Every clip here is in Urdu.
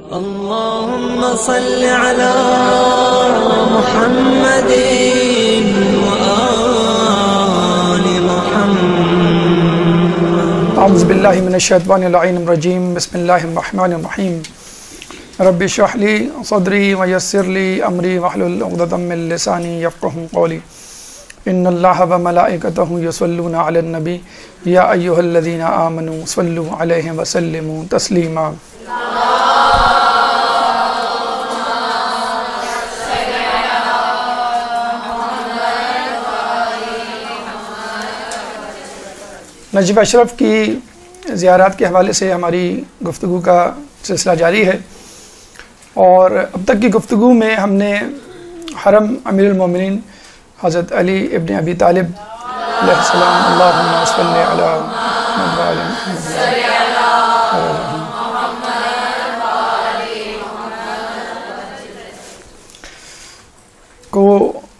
اللهم صل على محمد وآل محمد. اعوذ باللہ من الشیطان اللعین الرجیم. بسم اللہ الرحمن الرحیم. رب اشرح لی صدری ویسر لی امری واحلل عقدۃ من لسانی یفقهوا قولی. ان اللہ وملائکتہ یصلون علی النبی یا ایھا الذین آمنوا صلوا علیہ وسلموا تسلیما. نجف اشرف کی زیارات کے حوالے سے ہماری گفتگو کا سلسلہ جاری ہے، اور اب تک کی گفتگو میں ہم نے حرم امیر المومنین حضرت علی ابن ابی طالب علیہ السلام اللہم صلی علی کو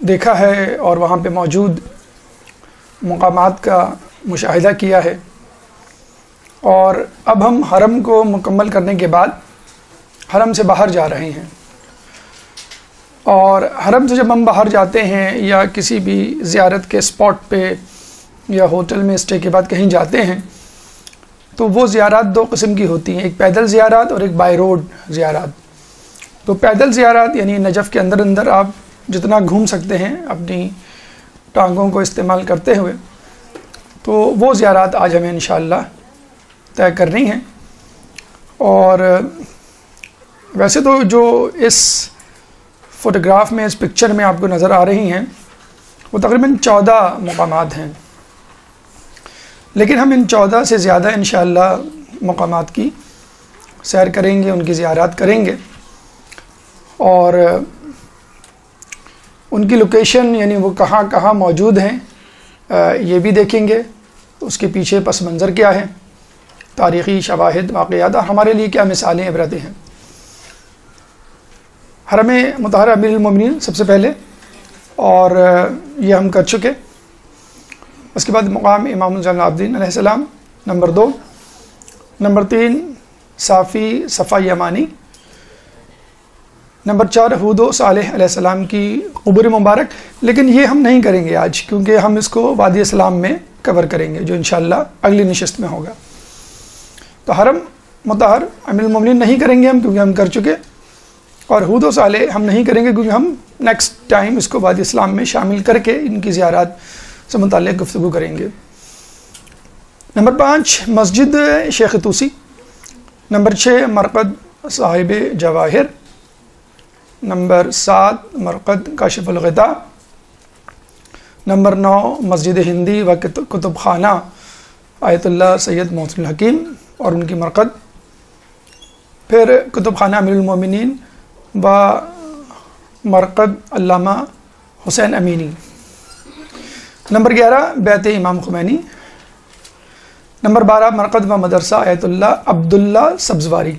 دیکھا ہے اور وہاں پہ موجود مقامات کا مشاہدہ کیا ہے، اور اب ہم حرم کو مکمل کرنے کے بعد حرم سے باہر جا رہے ہیں. اور حرم سے جب ہم باہر جاتے ہیں یا کسی بھی زیارت کے اسپاٹ پہ یا ہوٹل میں اسٹے کے بعد کہیں جاتے ہیں تو وہ زیارات دو قسم کی ہوتی ہیں، ایک پیدل زیارات اور ایک بائی روڈ زیارات. تو پیدل زیارات یعنی نجف کے اندر اندر آپ جتنا گھوم سکتے ہیں اپنی ٹانگوں کو استعمال کرتے ہوئے، تو وہ زیارات آج ہمیں انشاءاللہ طے کرنی ہیں. اور ویسے تو جو اس فوٹوگراف میں اس پکچر میں آپ کو نظر آ رہی ہیں وہ تقریباً 14 مقامات ہیں، لیکن ہم ان 14 سے زیادہ انشاءاللہ مقامات کی سیر کریں گے، ان کی زیارات کریں گے، اور ان کی لوکیشن یعنی وہ کہاں کہاں موجود ہیں یہ بھی دیکھیں گے. اس کے پیچھے پس منظر کیا ہے، تاریخی شواہد، واقعات، اور ہمارے لیے کیا مثالیں، عبرتیں ہیں. حرم مطہرہ امیر المومنین سب سے پہلے، اور یہ ہم کر چکے. اس کے بعد مقام امام زین العابدین علیہ السلام نمبر 2. نمبر 3 صافی صفا یمانی. نمبر 4 ہود و صالح علیہ السلام کی قبر مبارک، لیکن یہ ہم نہیں کریں گے آج، کیونکہ ہم اس کو وادی اسلام میں کور کریں گے جو انشاءاللہ اگلی نشست میں ہوگا. تو حرم مطہر امیر المومنین نہیں کریں گے ہم، کیونکہ ہم کر چکے، اور ہود و صالح ہم نہیں کریں گے کیونکہ ہم نیکسٹ ٹائم اس کو وادی اسلام میں شامل کر کے ان کی زیارات سے متعلق گفتگو کریں گے. نمبر 5 مسجد شیخ توسی. نمبر 6 مرقد صاحب جواہر. نمبر 7 مرقد کاشف الغطاء. نمبر 9 مسجد ہندی و کتب خانہ آیت اللہ سید محسن الحکیم اور ان کی مرقد. پھر کتب خانہ امیر المومنین و مرقد علامہ حسین امینی. نمبر 11 بیت امام خمینی. نمبر 12 مرقد و مدرسہ آیت اللہ عبداللہ سبزواری.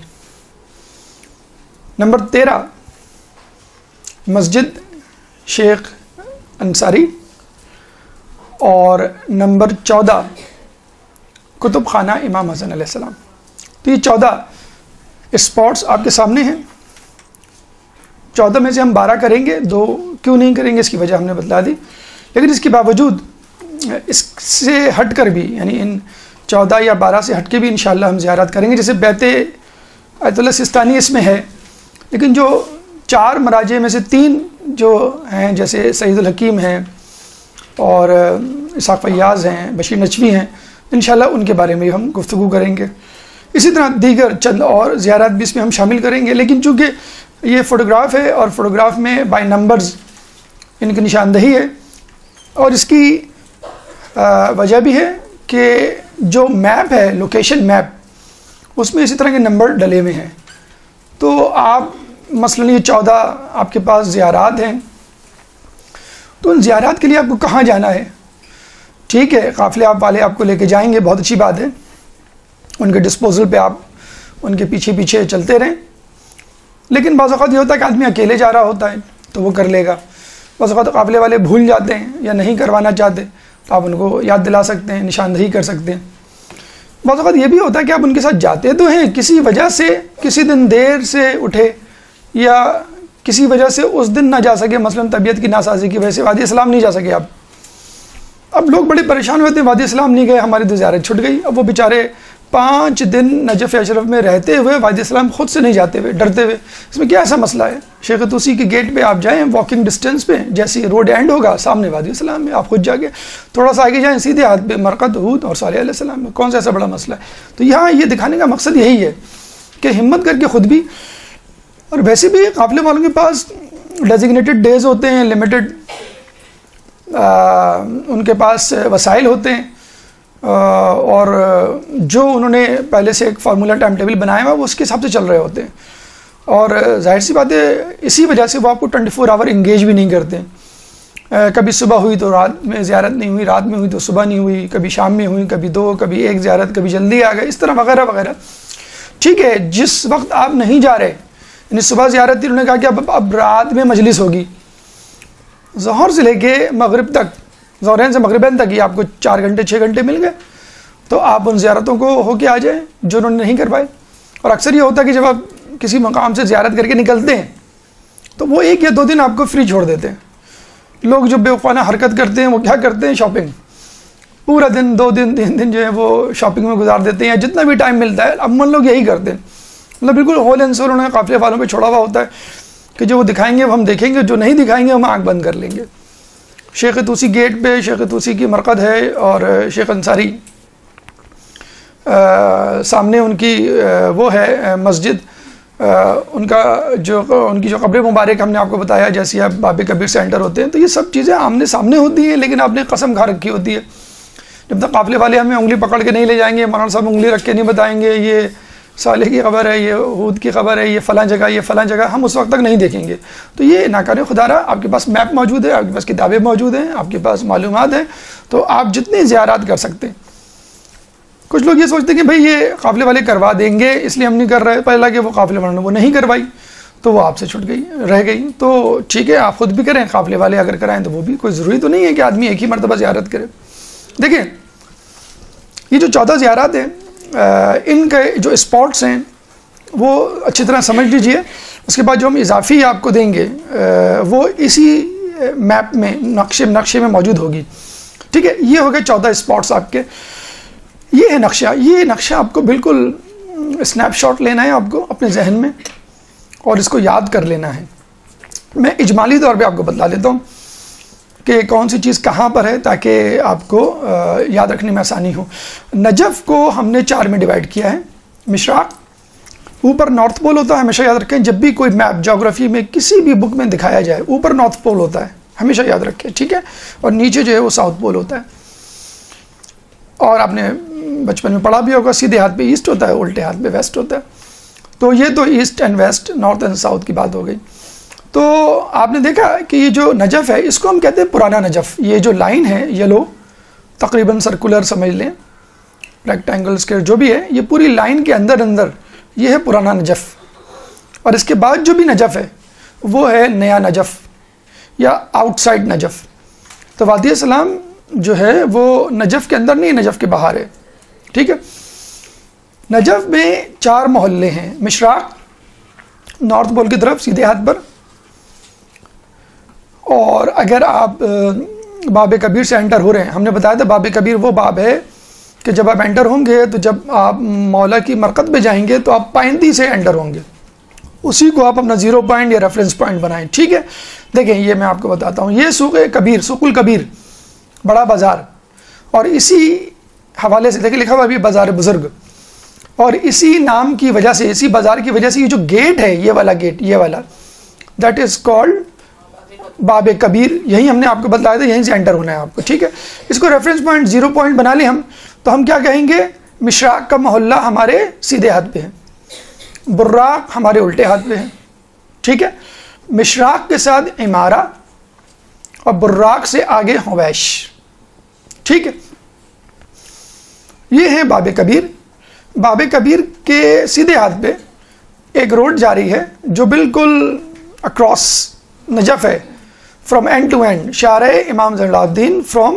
نمبر 13 مسجد شیخ انصاری. اور نمبر 14 کتب خانہ امام حسن علیہ السلام. تو یہ 14 اسپاٹس آپ کے سامنے ہیں. 14 میں سے ہم 12 کریں گے، 2 کیوں نہیں کریں گے اس کی وجہ ہم نے بتلا دی. لیکن اس کے باوجود اس سے ہٹ کر بھی، یعنی ان 14 یا 12 سے ہٹ کے بھی انشاءاللہ ہم زیارت کریں گے. جیسے بیت آیت اللہ سستانی اس میں ہے، لیکن جو 4 مراجع میں سے 3 جو ہیں، جیسے سعید الحکیم ہیں اور اسحاق فیاض ہیں، بشیر نچوی ہیں، انشاءاللہ ان کے بارے میں ہم گفتگو کریں گے. اسی طرح دیگر چند اور زیارات بھی اس میں ہم شامل کریں گے. لیکن چونکہ یہ فوٹوگراف ہے اور فوٹوگراف میں بائی نمبرز ان کی نشاندہی ہے، اور اس کی وجہ بھی ہے کہ جو میپ ہے، لوکیشن میپ، اس میں اسی طرح کے نمبر ڈلے ہوئے ہیں. تو آپ مثلاً یہ 14 آپ کے پاس زیارات ہیں، تو ان زیارات کے لیے آپ کو کہاں جانا ہے؟ ٹھیک ہے، قافلے آپ والے آپ کو لے کے جائیں گے، بہت اچھی بات ہے، ان کے ڈسپوزل پہ آپ ان کے پیچھے پیچھے چلتے رہیں. لیکن بعض اوقات یہ ہوتا ہے کہ آدمی اکیلے جا رہا ہوتا ہے تو وہ کر لے گا. بعض اوقات قافلے والے بھول جاتے ہیں یا نہیں کروانا چاہتے، تو آپ ان کو یاد دلا سکتے ہیں، نشاندہی کر سکتے ہیں. بعض اوقات یہ بھی ہوتا ہے کہ آپ ان کے ساتھ جاتے تو ہیں، کسی وجہ سے کسی دن دیر سے اٹھے یا کسی وجہ سے اس دن نہ جا سکے، مثلا طبیعت کی ناسازی کی وجہ سے وادی اسلام نہیں جا سکے آپ. اب لوگ بڑے پریشان ہوتے ہیں، وادی اسلام نہیں گئے، ہماری تو زیارت چھٹ گئی. اب وہ بیچارے 5 دن نجف اشرف میں رہتے ہوئے وادی اسلام خود سے نہیں جاتے ہوئے، ڈرتے ہوئے. اس میں کیا ایسا مسئلہ ہے؟ شیخ طوسی کے گیٹ پہ آپ جائیں، واکنگ ڈسٹینس پہ، جیسے روڈ اینڈ ہوگا سامنے وادی اسلام میں، آپ خود جا کے تھوڑا سا آگے جائیں، سیدھے ہاتھ پہ مرقد، ہود اور صالح علیہ السلام میں. کون سا ایسا بڑا مسئلہ ہے؟ تو یہاں یہ دکھانے کا مقصد یہی ہے کہ ہمت کر کے خود بھی، اور ویسے بھی قافلے والوں کے پاس ڈیزگنیٹڈ ڈیز ہوتے ہیں، لمیٹڈ ان کے پاس وسائل ہوتے ہیں، اور جو انہوں نے پہلے سے ایک فارمولا ٹائم ٹیبل بنایا ہوا وہ اس کے حساب سے چل رہے ہوتے ہیں. اور ظاہر سی بات ہے اسی وجہ سے وہ آپ کو 24 آور انگیج بھی نہیں کرتے. کبھی صبح ہوئی تو رات میں زیارت نہیں ہوئی، رات میں ہوئی تو صبح نہیں ہوئی، کبھی شام میں ہوئی، کبھی 2، کبھی 1 زیارت، کبھی جلدی آ گئے، اس طرح وغیرہ وغیرہ. ٹھیک ہے، جس وقت آپ نہیں جا رہے، یعنی صبح زیارت تھی، انہوں نے کہا کہ اب رات میں مجلس ہوگی، ظہر سے لے کے مغرب تک، ظہرین سے مغربین تک، یہ آپ کو 4 گھنٹے 6 گھنٹے مل گئے، تو آپ ان زیارتوں کو ہو کے آ جائیں جو انہوں نے نہیں کر پائے. اور اکثر یہ ہوتا ہے کہ جب آپ کسی مقام سے زیارت کر کے نکلتے ہیں تو وہ 1 یا 2 دن آپ کو فری چھوڑ دیتے ہیں. لوگ جو بیوقوفانہ حرکت کرتے ہیں وہ کیا کرتے ہیں؟ شاپنگ. پورا دن 2 دن 3 دن جو ہے وہ شاپنگ میں گزار دیتے ہیں، یا جتنا بھی ٹائم ملتا ہے. عموماً لوگ یہی کرتے ہیں، مطلب بالکل ہول اینڈ سول انہوں نے قافلے والوں پہ چھوڑا ہوا ہوتا ہے کہ جو وہ دکھائیں گے وہ ہم دیکھیں گے، جو نہیں دکھائیں گے ہم آنکھ بند کر لیں گے. شیخ طوسی گیٹ پہ شیخ طوسی کی مرقد ہے، اور شیخ انصاری سامنے ان کی وہ ہے مسجد، ان کی جو قبر مبارک ہم نے آپ کو بتایا، جیسے آپ باب کبیر سے انٹر ہوتے ہیں تو یہ سب چیزیں آمنے سامنے ہوتی ہیں، لیکن آپ نے قسم کھا رکھی ہوتی ہے. جب تک قافلے والے ہمیں انگلی پکڑ کے نہیں لے جائیں گے، مولانا صاحب انگلی رکھ کے نہیں بتائیں گے یہ صالح کی خبر ہے، یہ ہود کی خبر ہے، یہ فلاں جگہ، یہ فلاں جگہ، ہم اس وقت تک نہیں دیکھیں گے. تو یہ ناکارِ خدا رہا. آپ کے پاس میپ موجود ہے، آپ کے پاس کتابیں موجود ہیں، آپ کے پاس معلومات ہیں، تو آپ جتنی زیارات کر سکتے ہیں. کچھ لوگ یہ سوچتے ہیں کہ بھئی یہ قافلے والے کروا دیں گے اس لیے ہم نہیں کر رہے، پہلا کہ وہ قافلے والوں نے وہ نہیں کروائی تو وہ آپ سے چھٹ گئی، رہ گئی. تو ٹھیک ہے، آپ خود بھی کریں، قافلے والے اگر کرائیں تو وہ بھی، کوئی ضروری تو نہیں ہے کہ آدمی ایک ہی مرتبہ زیارت کرے. دیکھیں یہ جو 14 زیارات ہیں، ان کے جو اسپاٹس ہیں وہ اچھی طرح سمجھ لیجئے. اس کے بعد جو ہم اضافی آپ کو دیں گے وہ اسی میپ میں نقشے میں موجود ہوگی. ٹھیک ہے، یہ ہو گئے 14 اسپاٹس آپ کے. یہ ہے نقشہ. یہ نقشہ آپ کو بالکل اسنیپ شاٹ لینا ہے آپ کو اپنے ذہن میں، اور اس کو یاد کر لینا ہے. میں اجمالی طور پہ آپ کو بتلا دیتا ہوں کہ کون سی چیز کہاں پر ہے تاکہ آپ کو یاد رکھنے میں آسانی ہو. نجف کو ہم نے 4 میں ڈیوائڈ کیا ہے. مشراق اوپر نارتھ پول ہوتا ہے، ہمیشہ یاد رکھیں. جب بھی کوئی میپ جغرافی میں کسی بھی بک میں دکھایا جائے اوپر نارتھ پول ہوتا ہے، ہمیشہ یاد رکھیں. ٹھیک ہے، اور نیچے جو ہے وہ ساؤتھ پول ہوتا ہے. اور آپ نے بچپن میں پڑھا بھی ہوگا، سیدھے ہاتھ پہ ایسٹ ہوتا ہے، الٹے ہاتھ پہ ویسٹ ہوتا ہے. تو یہ تو east and west, north and south کی بات ہو گئی. تو آپ نے دیکھا کہ یہ جو نجف ہے اس کو ہم کہتے ہیں پرانا نجف. یہ جو لائن ہے یلو، تقریباً سرکولر سمجھ لیں، ریکٹینگل اسکوائر جو بھی ہے، یہ پوری لائن کے اندر یہ ہے پرانا نجف. اور اس کے بعد جو بھی نجف ہے وہ ہے نیا نجف یا آؤٹ سائڈ نجف. تو وادی اسلام جو ہے وہ نجف کے اندر نہیں، نجف کے باہر ہے. ٹھیک ہے، نجف میں 4 محلے ہیں. مشراق نارتھ پول کی طرف سیدھے ہاتھ پر، اور اگر آپ باب کبیر سے انٹر ہو رہے ہیں، ہم نے بتایا تھا باب کبیر وہ باب ہے کہ جب آپ انٹر ہوں گے تو جب آپ مولا کی مرقد پہ جائیں گے تو آپ پائندی سے انٹر ہوں گے، اسی کو آپ اپنا 0 پوائنٹ یا ریفرنس پوائنٹ بنائیں. ٹھیک ہے، دیکھیں یہ میں آپ کو بتاتا ہوں. یہ سوق کبیر، سوق الکبیر، بڑا بازار، اور اسی حوالے سے دیکھیں لکھا ہوا بھی بازار بزرگ، اور اسی نام کی وجہ سے، اسی بازار کی وجہ سے یہ جو گیٹ ہے، یہ والا گیٹ، یہ والا، دیٹ از کالڈ باب کبیر. یہی ہم نے آپ کو بتایا تھا، یہیں سے انٹر ہونا ہے آپ کو. ٹھیک ہے، اس کو ریفرنس پوائنٹ 0 پوائنٹ بنا لیں ہم، تو ہم کیا کہیں گے؟ مشراق کا محلہ ہمارے سیدھے ہاتھ پہ ہے، براق ہمارے الٹے ہاتھ پہ ہے. ٹھیک ہے، مشراق کے ساتھ عمارہ اور براق سے آگے حویش. ٹھیک ہے، یہ ہے باب کبیر. باب کبیر کے سیدھے ہاتھ پہ ایک روڈ جاری ہے جو بالکل اکراس نجف ہے، فرام اینڈ ٹو اینڈ. شارع امام زین العابدین from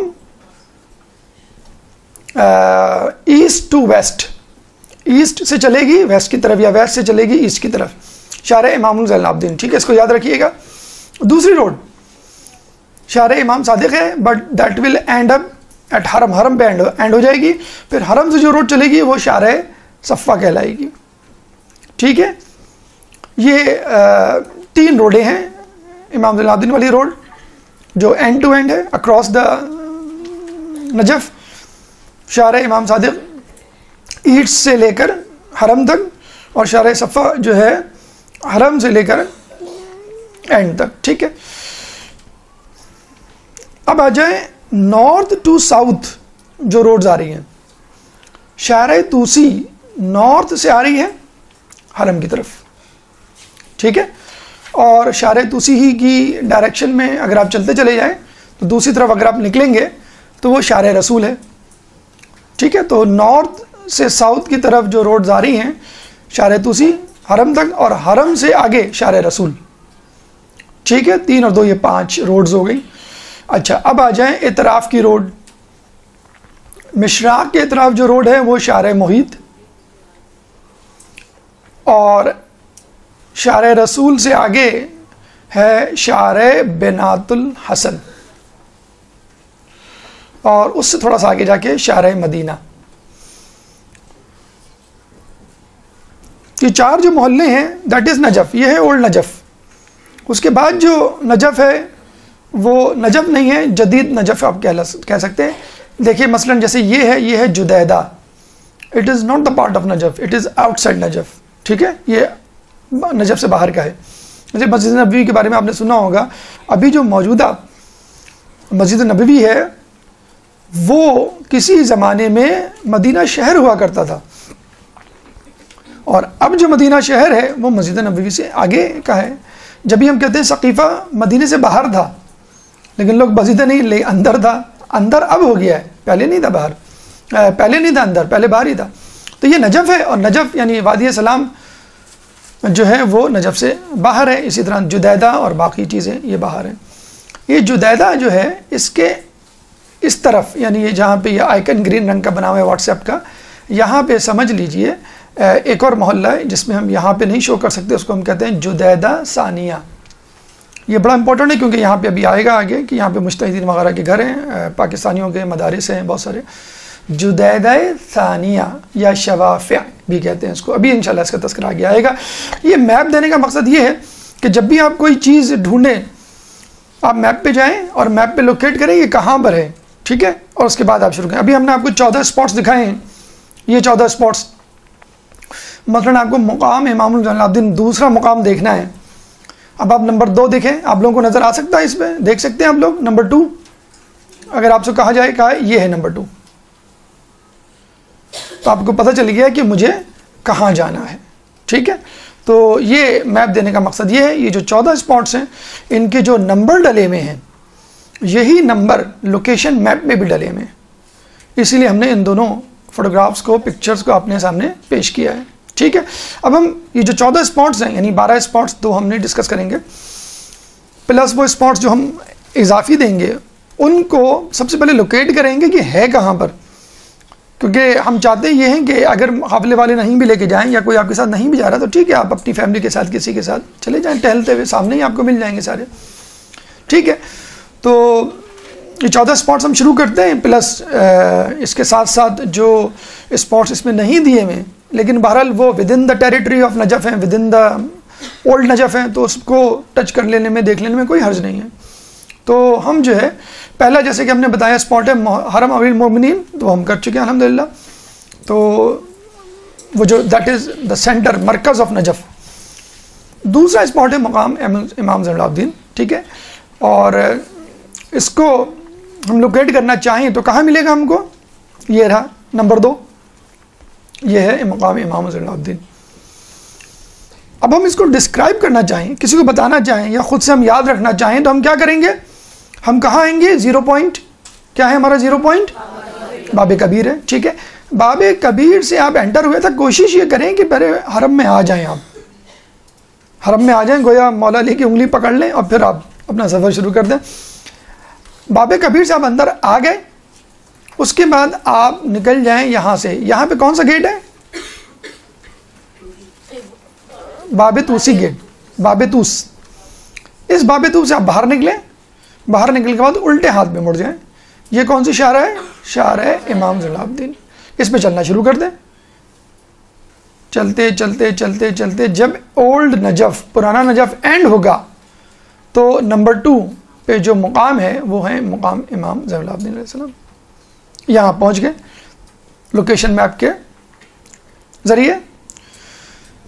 east to west, east سے چلے گی ویسٹ کی طرف یا ویسٹ سے چلے گی ایسٹ کی طرف، شارع امام زین العابدین. ٹھیک ہے، اس کو یاد رکھیے گا. دوسری روڈ شارع امام صادق ہے but that will end up at حرم، حرم پہ اینڈ ہو جائے گی. پھر حرم سے جو روڈ چلے گی وہ شارع صفا کہلائے گی. ٹھیک ہے، یہ 3 روڈیں ہیں. امام زین العابدین والی روڈ جو اینڈ ٹو اینڈ ہے اکراس دا نجف، شارع امام صادق ایسٹ سے لے کر حرم تک، اور شارع صفا جو ہے حرم سے لے کر اینڈ تک. ٹھیک ہے، اب آ جائیں نارتھ ٹو ساؤتھ جو روڈز آ رہی ہیں. شارع توسی نارتھ سے آ رہی ہے حرم کی طرف. ٹھیک ہے، اور شارع توسی ہی کی ڈائریکشن میں اگر آپ چلتے چلے جائیں تو دوسری طرف اگر آپ نکلیں گے تو وہ شارع رسول ہے. ٹھیک ہے، تو نارتھ سے ساؤتھ کی طرف جو روڈز آ رہی ہیں شارع توسی حرم تک، اور حرم سے آگے شارع رسول. ٹھیک ہے، 3 اور 2 یہ 5 روڈز ہو گئی. اچھا، اب آ جائیں اطراف کی روڈ. مشراق کے اطراف جو روڈ ہے وہ شارع محیط، اور شارع رسول سے آگے ہے شارع بنات الحسن، اور اس سے تھوڑا سا آگے جا کے شارع مدینہ. یہ 4 جو محلے ہیں دیٹ از نجف، یہ ہے اولڈ نجف. اس کے بعد جو نجف ہے وہ نجف نہیں ہے، جدید نجف آپ کہہ سکتے ہیں. دیکھیے مثلا جیسے یہ ہے جدیدہ، it is not the part of Najaf, it is outside Najaf. ٹھیک ہے، یہ نجف سے باہر کا ہے. جیسے مسجد نبوی کے بارے میں آپ نے سنا ہوگا، ابھی جو موجودہ مسجد نبوی ہے وہ کسی زمانے میں مدینہ شہر ہوا کرتا تھا، اور اب جو مدینہ شہر ہے وہ مسجد نبوی سے آگے کا ہے. جب بھی ہم کہتے ہیں سقیفہ مدینے سے باہر تھا، لیکن لوگ بزیدہ نہیں لے اندر تھا. اندر اب ہو گیا ہے، پہلے نہیں تھا باہر، پہلے نہیں تھا اندر، پہلے باہر ہی تھا. تو یہ نجف ہے، اور نجف یعنی وادی سلام جو ہے وہ نجف سے باہر ہے. اسی طرح جدیدہ اور باقی چیزیں یہ باہر ہیں. یہ جدیدہ جو ہے اس کے اس طرف، یعنی یہ جہاں پہ یہ آئیکن گرین رنگ کا بنا ہوا ہے واٹس ایپ کا، یہاں پہ سمجھ لیجئے ایک اور محلہ ہے جس میں ہم یہاں پہ نہیں شو کر سکتے، اس کو ہم کہتے ہیں جدیدہ ثانیہ. یہ بڑا امپورٹنٹ ہے کیونکہ یہاں پہ ابھی آئے گا آگے کہ یہاں پہ مجتہدین وغیرہ کے گھر ہیں، پاکستانیوں کے مدارس ہیں بہت سارے. جدیدہ ثانیہ یا شوافع بھی کہتے ہیں اس کو، ابھی انشاءاللہ اس کا تذکرہ آگے آئے گا. یہ میپ دینے کا مقصد یہ ہے کہ جب بھی آپ کوئی چیز ڈھونڈیں آپ میپ پہ جائیں اور میپ پہ لوکیٹ کریں یہ کہاں پر ہے. ٹھیک ہے، اور اس کے بعد آپ شروع کریں. ابھی ہم نے آپ کو 14 اسپاٹس دکھائے ہیں. یہ 14 اسپاٹس، مثلا آپ کو مقام امام زین العابدین دوسرا مقام دیکھنا ہے. اب آپ نمبر 2 دیکھیں، آپ لوگوں کو نظر آ سکتا ہے اس پہ، دیکھ سکتے ہیں آپ لوگ. نمبر 2 اگر آپ سے کہا جائے کہا یہ ہے نمبر 2، تو آپ کو پتہ چل گیا کہ مجھے کہاں جانا ہے. ٹھیک ہے، تو یہ میپ دینے کا مقصد یہ ہے. یہ جو 14 اسپاٹس ہیں ان کے جو نمبر ڈلے ہوئے ہیں یہی نمبر لوکیشن میپ میں بھی ڈلے ہوئے ہیں، اسی لیے ہم نے ان دونوں فوٹوگرافس کو، پکچرز کو اپنے سامنے پیش کیا ہے. ٹھیک ہے، اب ہم یہ جو 14 اسپاٹس ہیں یعنی 12 اسپاٹس تو ہم نے ڈسکس کریں گے، پلس وہ اسپاٹس جو ہم اضافی دیں گے ان کو سب سے پہلے لوکیٹ کریں گے کہ ہے کہاں پر. کیونکہ ہم چاہتے یہ ہیں کہ اگر قافلے والے نہیں بھی لے کے جائیں یا کوئی آپ کے ساتھ نہیں بھی جا رہا تو ٹھیک ہے، آپ اپنی فیملی کے ساتھ کسی کے ساتھ چلے جائیں ٹہلتے ہوئے، سامنے ہی آپ کو مل جائیں گے سارے. ٹھیک ہے، تو یہ 14 اسپاٹس ہم شروع کرتے ہیں، پلس اس کے ساتھ ساتھ جو اسپاٹس اس میں نہیں دیے ہوئے لیکن بہرحال وہ within the territory of Najaf ہیں، within the old Najaf ہیں، تو اس کو ٹچ کر لینے میں، دیکھ لینے میں کوئی حرج نہیں ہے. تو ہم جو ہے پہلا جیسے کہ ہم نے بتایا اسپاٹ ہے حرم امیر المومنین، تو ہم کر چکے ہیں الحمدللہ. تو وہ جو دیٹ از دا سینٹر، مرکز آف نجف. دوسرا اسپاٹ ہے مقام امام زین العابدین. ٹھیک ہے، اور اس کو ہم لوکیٹ کرنا چاہیں تو کہاں ملے گا ہم کو؟ یہ رہا نمبر 2، یہ ہے مقام امام زین العابدین. اب ہم اس کو ڈسکرائب کرنا چاہیں، کسی کو بتانا چاہیں یا خود سے ہم یاد رکھنا چاہیں تو ہم کیا کریں گے؟ ہم کہاں آئیں گے؟ 0 پوائنٹ کیا ہے ہمارا 0 پوائنٹ؟ باب کبیر ہے. ٹھیک ہے، باب کبیر سے آپ انٹر ہوئے تک کوشش یہ کریں کہ پہلے حرم میں آ جائیں. آپ حرم میں آ جائیں، گویا مولا علی کی انگلی پکڑ لیں اور پھر آپ اپنا سفر شروع کر دیں. باب کبیر سے آپ اندر آ گئے، اس کے بعد آپ نکل جائیں یہاں سے. یہاں پہ کون سا گیٹ ہے؟ باب طوسی گیٹ, باب طوس. اس باب طوس سے آپ باہر نکلیں. باہر نکل کے بعد الٹے ہاتھ پہ مڑ جائیں. یہ کون سی شارع ہے؟ شارع امام زین العابدین. اس پہ چلنا شروع کر دیں. چلتے چلتے چلتے چلتے جب اولڈ نجف, پرانا نجف اینڈ ہوگا تو نمبر 2 پہ جو مقام ہے وہ ہے مقام امام زین العابدین علیہ السلام. یہاں پہنچ گئے لوکیشن میپ کے ذریعے.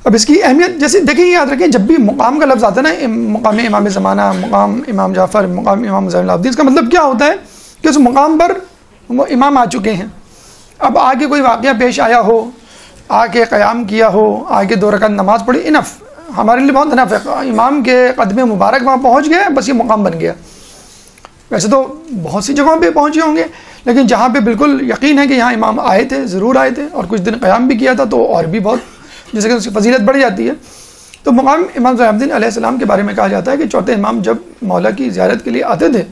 اب اس کی اہمیت جیسے دیکھیں, یاد رکھیں جب بھی مقام کا لفظ آتا ہے نا, مقام امام زمانہ, مقام امام جعفر, مقام امام زین العابدین, اس کا مطلب کیا ہوتا ہے کہ اس مقام پر وہ امام آ چکے ہیں. اب آگے کوئی واقعہ پیش آیا ہو, آ کے قیام کیا ہو, آگے 2 رکعت نماز پڑھی, انف, ہمارے لیے بہت انف ہے. امام کے قدم مبارک وہاں پہنچ گئے, بس یہ مقام بن گیا. ویسے تو بہت سی جگہوں پہ پہنچے ہوں گے, لیکن جہاں پہ بالکل یقین ہے کہ یہاں امام آئے تھے, ضرور آئے تھے, اور کچھ دن قیام بھی کیا تھا, تو اور بھی بہت جیسے کہ اس کی فضیلت بڑھ جاتی ہے. تو مقام امام زین العابدین علیہ السلام کے بارے میں کہا جاتا ہے کہ چوتھے امام جب مولا کی زیارت کے لیے آتے تھے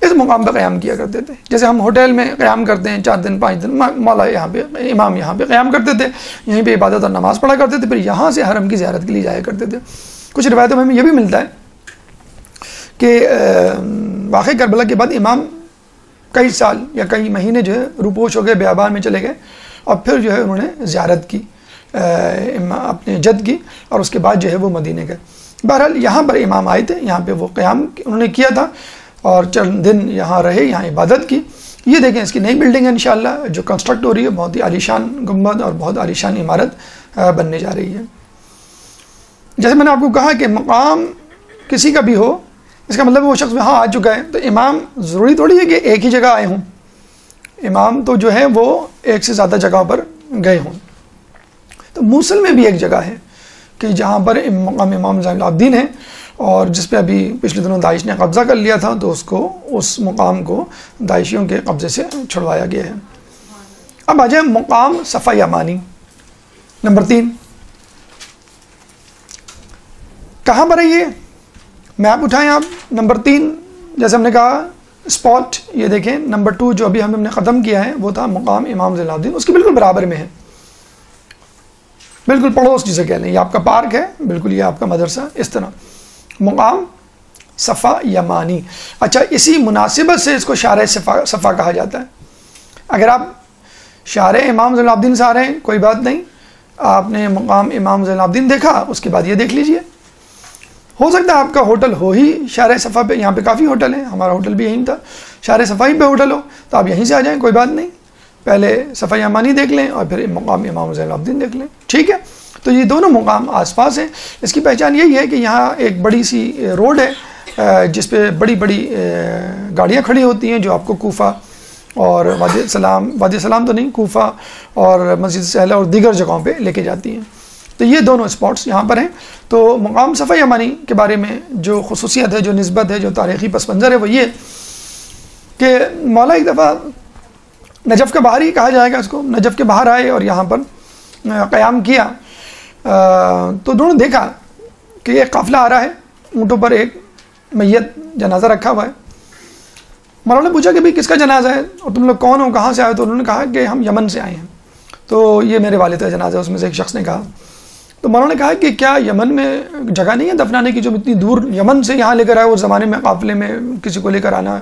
اس مقام پہ قیام کیا کرتے تھے. جیسے ہم ہوٹل میں قیام کرتے ہیں 4 دن 5 دن, مولا یہاں پہ, امام یہاں پہ قیام کرتے تھے, یہیں پہ عبادت اور نماز پڑھا کرتے تھے, پھر یہاں سے حرم کی زیارت کے لیے جایا کرتے تھے. کچھ روایتوں میں ہمیں یہ بھی ملتا ہے کہ واقع کربلا کے بعد امام کئی سال یا کئی مہینے جو ہے روپوش ہو گئے, بیابان میں چلے گئے, اور پھر جو ہے انہوں نے زیارت کی اپنے جد کی, اور اس کے بعد جو ہے وہ مدینے گئے. بہرحال یہاں پر امام آئے تھے, یہاں پہ وہ قیام انہوں نے کیا تھا, اور چند دن یہاں رہے, یہاں عبادت کی. یہ دیکھیں اس کی نئی بلڈنگ ہے انشاءاللہ جو کنسٹرکٹ ہو رہی ہے, بہت ہی عالیشان گنبد اور بہت عالیشان عمارت بننے جا رہی ہے. جیسے میں نے آپ کو کہا کہ مقام کسی کا بھی ہو, اس کا مطلب وہ شخص وہاں آ چکا ہے, تو امام ضروری تھوڑی ہے کہ ایک ہی جگہ آئے ہوں. امام تو جو ہے وہ ایک سے زیادہ جگہوں پر گئے ہوں. تو موصل میں بھی ایک جگہ ہے کہ جہاں پر مقام امام زین العابدین ہے, اور جس پہ ابھی پچھلے دنوں داعش نے قبضہ کر لیا تھا, تو اس مقام کو داعشیوں کے قبضے سے چھڑوایا گیا ہے. اب آ جائیں مقام صفا یمانی نمبر 3. کہاں پر ہے یہ؟ میپ اٹھائیں آپ. نمبر 3 جیسے ہم نے کہا اسپاٹ, یہ دیکھیں نمبر 2 جو ابھی ہم نے ختم کیا ہے وہ تھا مقام امام زین العابدین, اس کے بالکل برابر میں ہے, بالکل پڑوس جسے کہہ لیں. یہ آپ کا پارک ہے, بالکل یہ آپ کا مدرسہ, اس طرح مقام صفا یمانی. اچھا, اسی مناسبت سے اس کو شارع صفا کہا جاتا ہے. اگر آپ شارع امام زین العابدین سے آ رہے ہیں کوئی بات نہیں, آپ نے مقام امام زین العابدین دیکھا, اس کے بعد یہ دیکھ لیجئے. ہو سکتا ہے آپ کا ہوٹل ہو ہی شارع صفا پہ, یہاں پہ کافی ہوٹل ہیں, ہمارا ہوٹل بھی یہیں تھا, شارع صفا ہی پہ ہوٹل ہو, تو آپ یہیں سے آ جائیں, کوئی بات نہیں. پہلے صفا یمانی دیکھ لیں اور پھر مقام امام زین العابدین دیکھ لیں, ٹھیک ہے. تو یہ دونوں مقام آس پاس ہیں. اس کی پہچان یہی ہے کہ یہاں ایک بڑی سی روڈ ہے جس پہ بڑی بڑی گاڑیاں کھڑی ہوتی ہیں, جو آپ کو کوفہ اور وادی سلام تو نہیں, کوفہ اور مسجد سہلہ اور دیگر جگہوں پہ لے کے جاتی ہیں. تو یہ دونوں اسپاٹس یہاں پر ہیں. تو مقام صفا یمانی کے بارے میں جو خصوصیت ہے, جو نسبت ہے, جو تاریخی پس منظر ہے, وہ یہ کہ مولا ایک دفعہ نجف کے باہر ہی کہا جائے گا اس کو, نجف کے باہر آئے اور یہاں پر قیام کیا. تو انہوں نے دیکھا کہ یہ قافلہ آ رہا ہے, اونٹوں پر ایک میت جنازہ رکھا ہوا ہے. مولانا نے پوچھا کہ بھئی کس کا جنازہ ہے اور تم لوگ کون ہو, کہاں سے آئے؟ تو انہوں نے کہا کہ ہم یمن سے آئے ہیں. تو یہ میرے والد کا جنازہ ہے, اس میں سے ایک شخص نے کہا. تو مولانا نے کہا کہ کیا یمن میں جگہ نہیں ہے دفنانے کی, جو اتنی دور یمن سے یہاں لے کر آئے, اس زمانے میں قافلے میں کسی کو لے کر آنا,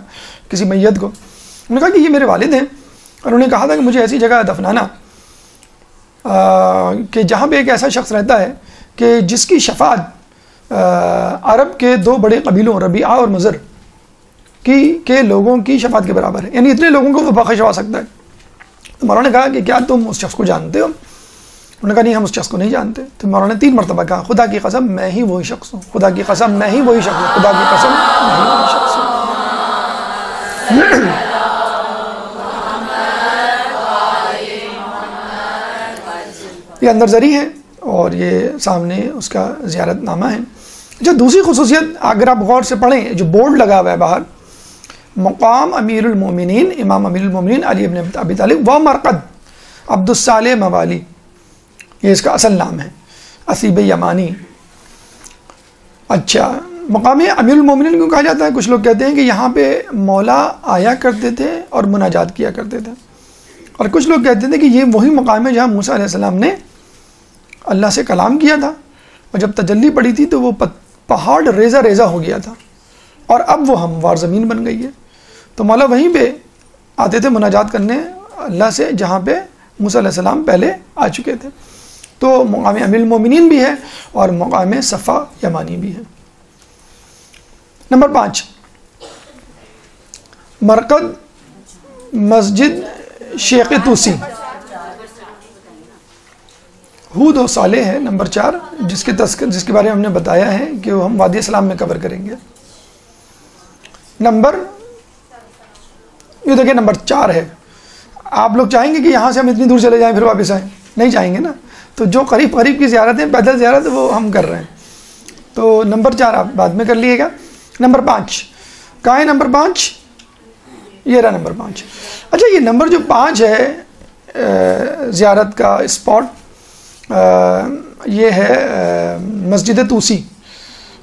کسی میت کو. انہوں نے کہا کہ یہ میرے والد ہیں, اور انہوں نے کہا تھا کہ مجھے ایسی جگہ دفنانا کہ جہاں پہ ایک ایسا شخص رہتا ہے کہ جس کی شفاعت عرب کے 2 بڑے قبیلوں ربیعہ اور مضر کے لوگوں کی شفاعت کے برابر ہے, یعنی اتنے لوگوں کو وہ بخشوا سکتا ہے. تو مولانا نے کہا کہ کیا تم اس شخص کو جانتے ہو؟ انہوں نے کہا نہیں, ہم اس شخص کو نہیں جانتے. تو مولانا نے 3 مرتبہ کہا خدا کی قسم میں ہی وہی شخص ہوں, خدا کی قسم میں ہی وہی شخص ہوں, خدا کی قسم میں ہی وہی شخص ہوں. یہ اندر زری ہے اور یہ سامنے اس کا زیارت نامہ ہے. جو دوسری خصوصیت اگر آپ غور سے پڑھیں, جو بورڈ لگا ہوا ہے باہر, مقام امیر المومنین امام امیر المومنین علی ابن ابی طالب و مرقد عبد الصالح موالی, یہ اس کا اصل نام ہے, اسیب یمانی. اچھا, مقام امیر المومنین کیوں کہا جاتا ہے؟ کچھ لوگ کہتے ہیں کہ یہاں پہ مولا آیا کرتے تھے اور مناجات کیا کرتے تھے، اور کچھ لوگ کہتے تھے کہ یہ وہی مقام ہے جہاں موسیٰ علیہ السلام نے اللہ سے کلام کیا تھا، اور جب تجلی پڑی تھی تو وہ پہاڑ ریزہ ریزہ ہو گیا تھا، اور اب وہ ہموار زمین بن گئی ہے۔ تو مولا وہیں پہ آتے تھے مناجات کرنے اللہ سے، جہاں پہ موسیٰ علیہ السلام پہلے آ چکے تھے۔ تو مقام امیر المومنین بھی ہے اور مقام صفا یمانی بھی ہے۔ نمبر 5، مرقد مسجد شیخ توسی، ہود و صالح ہے نمبر 4، جس کے بارے میں ہم نے بتایا ہے کہ وہ ہم وادی اسلام میں کور کریں گے۔ یہ دیکھیں نمبر 4 ہے۔ آپ لوگ چاہیں گے کہ یہاں سے ہم اتنی دور چلے جائیں پھر واپس آئیں؟ نہیں چاہیں گے نا، تو جو قریب قریب کی زیارتیں پیدل زیارت وہ ہم کر رہے ہیں۔ تو نمبر 4 آپ بعد میں کر لیے گا۔ نمبر 5 کہاں ہے؟ نمبر 5 یہ رہا نمبر 5۔ اچھا، یہ نمبر جو 5 ہے زیارت کا اسپاٹ، یہ ہے مسجد توسی،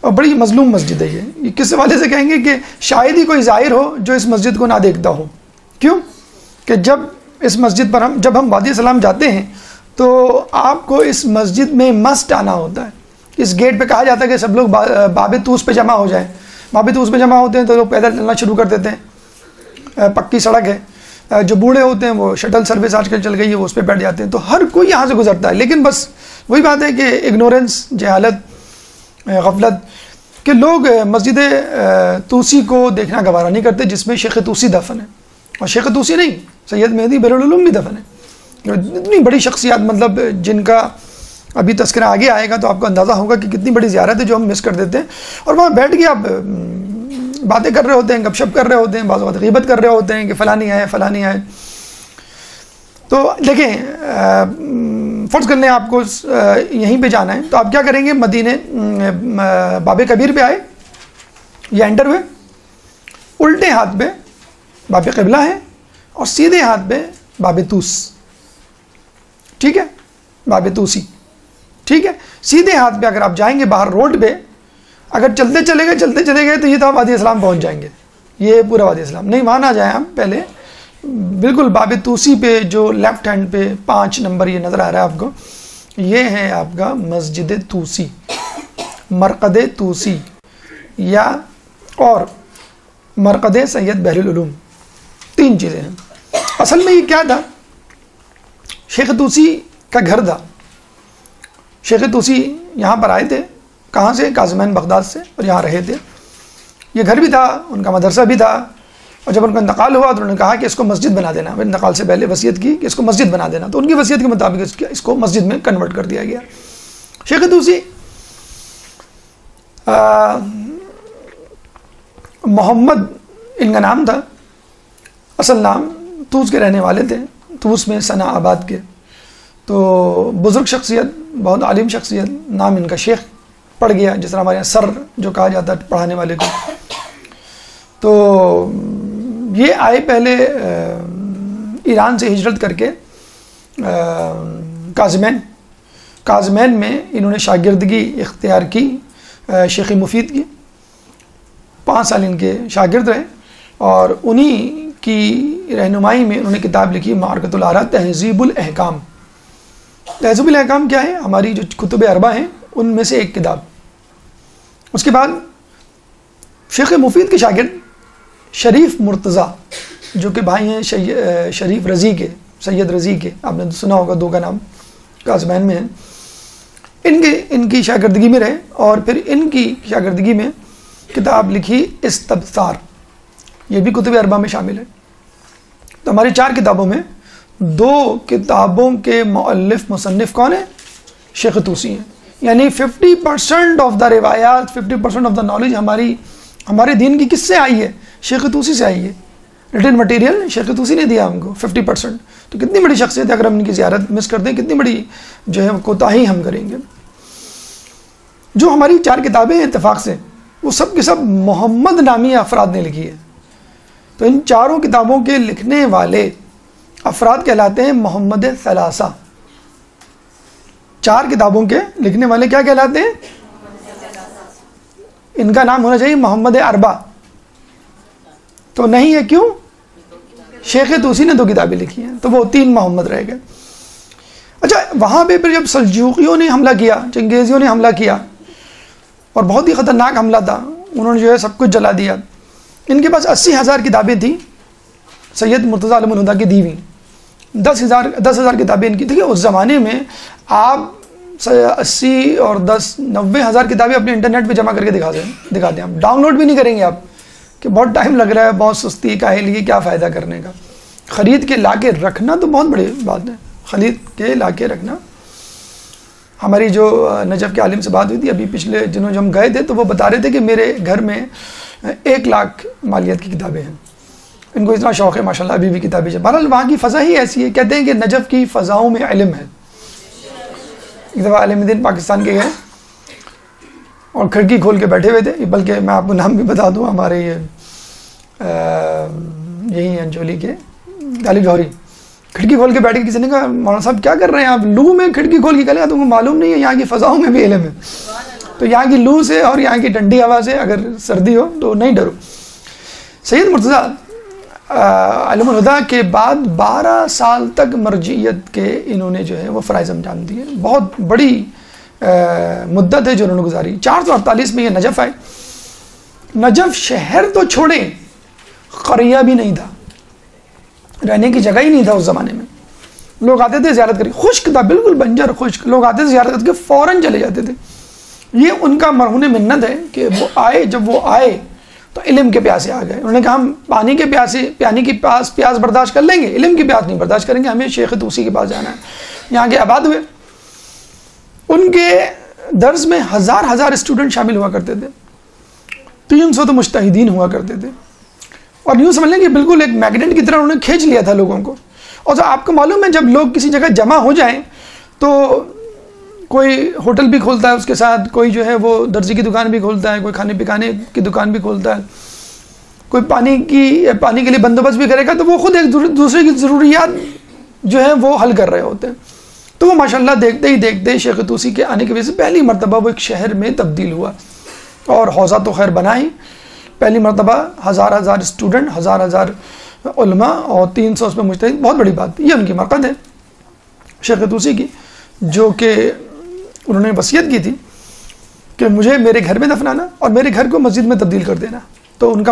اور بڑی مظلوم مسجد ہے یہ کس حوالے سے کہیں گے کہ شاید ہی کوئی زائر ہو جو اس مسجد کو نہ دیکھتا ہو۔ کیوں کہ جب اس مسجد پر جب ہم وادی السلام جاتے ہیں تو آپ کو اس مسجد میں مسٹ آنا ہوتا ہے۔ اس گیٹ پہ کہا جاتا ہے کہ سب لوگ باب طوس پہ جمع ہو جائیں۔ باب طوس پہ جمع ہوتے ہیں تو لوگ پیدل چلنا شروع کر دیتے ہیں، پکی سڑک ہے۔ جو بوڑھے ہوتے ہیں وہ شٹل سروس آج کل چل گئی ہے، وہ اس پہ بیٹھ جاتے ہیں، تو ہر کوئی یہاں سے گزرتا ہے۔ لیکن بس وہی بات ہے کہ اگنورنس، جہالت، غفلت، کہ لوگ مسجد توسی کو دیکھنا گوارا نہیں کرتے جس میں شیخ توسی دفن ہے۔ اور شیخ توسی نہیں، سید مہدی بحر العلوم بھی دفن ہے۔ اتنی بڑی شخصیات، مطلب جن کا ابھی تذکرہ آگے آئے گا تو آپ کو اندازہ ہوگا کہ کتنی بڑی زیارت ہے جو ہم مس کر دیتے ہیں۔ اور وہاں بیٹھ کے آپ باتیں کر رہے ہوتے ہیں، گپ شپ کر رہے ہوتے ہیں، بعض اوقات غیبت کر رہے ہوتے ہیں کہ فلانی آئے فلانی آئے۔ تو دیکھیں، فرض کر لیں آپ کو یہیں پہ جانا ہے تو آپ کیا کریں گے؟ مدینے باب کبیر پہ آئے یا انٹر ہوئے، الٹے ہاتھ پہ باب قبلہ ہے اور سیدھے ہاتھ پہ باب طوس، ٹھیک ہے، باب طوسی، ٹھیک ہے۔ سیدھے ہاتھ پہ اگر آپ جائیں گے باہر روڈ پہ، اگر چلتے چلے گئے تو یہ تو آپ وادی اسلام پہنچ جائیں گے، یہ پورا وادی اسلام۔ نہیں، وہاں نہ جائیں آپ، پہلے بالکل باب طوسی پہ جو لیفٹ ہینڈ پہ 5 نمبر یہ نظر آ رہا ہے آپ کو، یہ ہے آپ کا مسجد توسی، مرقد توسی، یا اور مرقد سید بحر العلوم، 3 چیزیں ہیں۔ اصل میں یہ کیا تھا؟ شیخ توسی کا گھر تھا۔ شیخ توسی یہاں پر آئے تھے، کہاں سے؟ کاظمین بغداد سے، اور یہاں رہے تھے۔ یہ گھر بھی تھا، ان کا مدرسہ بھی تھا، اور جب ان کا انتقال ہوا تو انہوں نے کہا کہ اس کو مسجد بنا دینا۔ انتقال سے پہلے وصیت کی کہ اس کو مسجد بنا دینا، تو ان کی وصیت کے مطابق اس کو مسجد میں کنورٹ کر دیا گیا۔ شیخ توسی محمد ان کا نام تھا، اصل نام، طوس کے رہنے والے تھے، طوس میں ثنا آباد کے۔ تو بزرگ شخصیت، بہت عالم شخصیت، نام ان کا شیخ پڑ گیا، جس طرح ہمارے یہاں سر جو کہا جاتا ہے پڑھانے والے کو۔ تو یہ آئے پہلے ایران سے ہجرت کر کے کاظمین میں انہوں نے شاگردگی اختیار کی، شیخ مفید کی، 5 سال ان کے شاگرد رہے، اور انہی کی رہنمائی میں انہوں نے کتاب لکھی معرکۃ الآراء، تہذیب الاحکام۔ تہذیب الاحکام کیا ہے؟ ہماری جو کتب 4 ہیں ان میں سے ایک کتاب۔ اس کے بعد شیخ مفید کے شاگرد شریف مرتضیٰ، جو کہ بھائی ہیں شریف رضی کے، سید رضی کے، آپ نے سنا ہوگا 2 کا نام، کاظمین میں ہیں، ان کی شاگردگی میں رہے، اور پھر ان کی شاگردگی میں کتاب لکھی استبصار، یہ بھی کتب 4 میں شامل ہے۔ تو ہماری 4 کتابوں میں 2 کتابوں کے مؤلف مصنف کون ہیں؟ شیخ توسی ہیں۔ یعنی 50% آف دا روایات، 50% آف دا نالج ہمارے دین کی کس سے آئی ہے؟ شیخ توسی سے آئی ہے۔ ریٹن مٹیریل شیخ توسی نے دیا ہم کو 50%۔ تو کتنی بڑی شخصیت ہے، اگر ہم ان کی زیارت مس کر دیں کتنی بڑی جو ہے کوتاہی ہم کریں گے۔ جو ہماری 4 کتابیں ہیں اتفاق سے، وہ سب کے سب محمد نامی افراد نے لکھی ہے۔ تو ان 4 کتابوں کے لکھنے والے افراد کہلاتے ہیں محمد ثلاثہ۔ 4 کتابوں کے لکھنے والے کیا کہلاتے ہیں؟ ان کا نام ہونا چاہیے محمد اربا، تو نہیں ہے، کیوں؟ شیخ طوسی نے 2 کتابیں لکھی ہیں، تو وہ 3 محمد رہ گئے۔ اچھا وہاں پہ پھر جب سلجوقیوں نے حملہ کیا، چنگیزیوں نے حملہ کیا، اور بہت ہی خطرناک حملہ تھا، انہوں نے جو ہے سب کچھ جلا دیا۔ ان کے پاس 80,000 کتابیں تھیں سید مرتضیٰ عالم الہدیٰ کی دی ہوئی، 10,000 کتابیں ان کی۔ دیکھیے اس زمانے میں آپ 80 اور 10 90,000 کتابیں اپنے انٹرنیٹ پہ جمع کر کے دکھا دیں، آپ ڈاؤن لوڈ بھی نہیں کریں گے آپ، کہ بہت ٹائم لگ رہا ہے، بہت سستی کاہلی، کیا فائدہ کرنے کا۔ خرید کے لا کے رکھنا تو بہت بڑی بات ہے، خرید کے لا کے رکھنا۔ ہماری جو نجف کے عالم سے بات ہوئی تھی ابھی پچھلے دنوں، جو ہم گئے تھے، تو وہ بتا رہے تھے کہ میرے گھر میں 1 لاکھ مالیت کی کتابیں ہیں، ان کو اتنا شوق ہے ماشاءاللہ، ابھی بھی کتابیں۔ بہرحال وہاں کی فضا ہی ایسی ہے، کہتے ہیں کہ نجف کی فضاؤں میں علم ہے۔ ایک دفعہ عالم دین پاکستان کے گئے اور کھڑکی کھول کے بیٹھے ہوئے تھے، بلکہ میں آپ کو نام بھی بتا دوں، ہمارے یہی ہیں انجولی کے غالب جوہری، کھڑکی کھول کے بیٹھ کے کسی نے کہا مولانا صاحب کیا کر رہے ہیں آپ، لو میں کھڑکی کھول کے کہا تم کو معلوم نہیں ہے یہاں کی فضاؤں میں بھی علم ہے، تو یہاں کی لو سے اور یہاں کی ٹھنڈی ہوا سے اگر سردی ہو تو نہیں ڈرو۔ سید مرتضیٰ عالم الہدیٰ کے بعد 12 سال تک مرجعیت کے انہوں نے جو ہے وہ فرائض انجام دیے، بہت بڑی مدت ہے جو انہوں نے گزاری۔ 448 میں یہ نجف آئے۔ نجف شہر تو چھوڑیں، قریہ بھی نہیں تھا، رہنے کی جگہ ہی نہیں تھا اس زمانے میں۔ لوگ آتے تھے زیارت کر کے، خشک تھا بالکل بنجر خشک، لوگ آتے تھے زیارت کر کے فوراً چلے جاتے تھے۔ یہ ان کا مرہون منت ہے کہ وہ آئے، جب وہ آئے تو علم کے پیاسے آ گئے۔ انہوں نے کہا ہم پانی کے پیاس برداشت کر لیں گے، علم کی پیاس نہیں برداشت کریں گے، ہمیں شیخ طوسی کے پاس جانا ہے۔ یہاں کے آباد ہوئے، ان کے درس میں ہزار اسٹوڈنٹ شامل ہوا کرتے تھے، 300 تو مجتہدین ہوا کرتے تھے، اور یوں سمجھ لیں کہ بالکل ایک میگنیٹ کی طرح انہوں نے کھینچ لیا تھا لوگوں کو۔ اور آپ کو معلوم ہے جب لوگ کسی جگہ جمع ہو جائیں تو کوئی ہوٹل بھی کھولتا ہے اس کے ساتھ، کوئی جو ہے وہ درزی کی دکان بھی کھولتا ہے، کوئی کھانے پکانے کی دکان بھی کھولتا ہے، کوئی پانی کے لیے بندوبست بھی کرے گا، تو وہ خود ایک دوسرے کی ضروریات جو ہے وہ حل کر رہے ہوتے ہیں۔ تو وہ ماشاءاللہ دیکھتے ہی دیکھتے شیخ طوسی کے آنے کی وجہ سے پہلی مرتبہ وہ ایک شہر میں تبدیل ہوا، اور حوزہ تو خیر بنا ہی، پہلی مرتبہ ہزار اسٹوڈنٹ، ہزار علماء اور 300 اس میں مجتہد، بہت بڑی بات۔ یہ ان کی مرقد ہے شیخ طوسی کی، جو کہ انہوں نے وصیت کی تھی کہ مجھے میرے گھر میں دفنانا اور میرے گھر کو مسجد میں تبدیل کر دینا۔ تو ان کا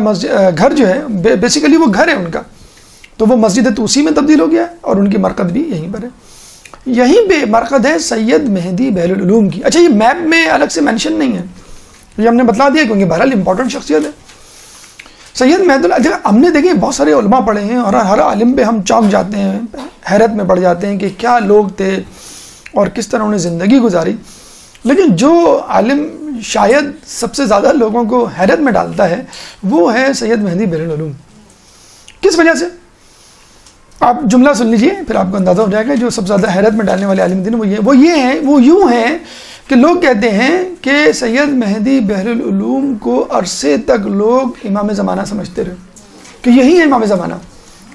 گھر جو ہے بیسیکلی وہ گھر ہے ان کا، تو وہ مسجد طوسی میں تبدیل ہو گیا اور ان کی مرقد بھی یہیں پر ہے۔ یہیں پہ مرقد ہے سید مہدی بحر العلوم کی۔ اچھا یہ میپ میں الگ سے مینشن نہیں ہے، یہ ہم نے بتلا دیا کیونکہ بہرحال امپورٹنٹ شخصیت ہے سید مہدی۔ ہم نے دیکھیں بہت سارے علماء پڑھے ہیں اور ہر عالم پہ ہم چونک جاتے ہیں، حیرت میں پڑ جاتے ہیں کہ کیا لوگ تھے اور کس طرح انہوں نے زندگی گزاری، لیکن جو عالم شاید سب سے زیادہ لوگوں کو حیرت میں ڈالتا ہے وہ ہے سید مہدی بحر العلوم۔ کس وجہ سے؟ آپ جملہ سن لیجئے پھر آپ کو اندازہ ہو جائے گا۔ جو سب سے زیادہ حیرت میں ڈالنے والے عالم دین وہ یوں ہیں کہ لوگ کہتے ہیں کہ سید مہدی بحر العلوم کو عرصے تک لوگ امام زمانہ سمجھتے رہے کہ یہی ہے امام زمانہ۔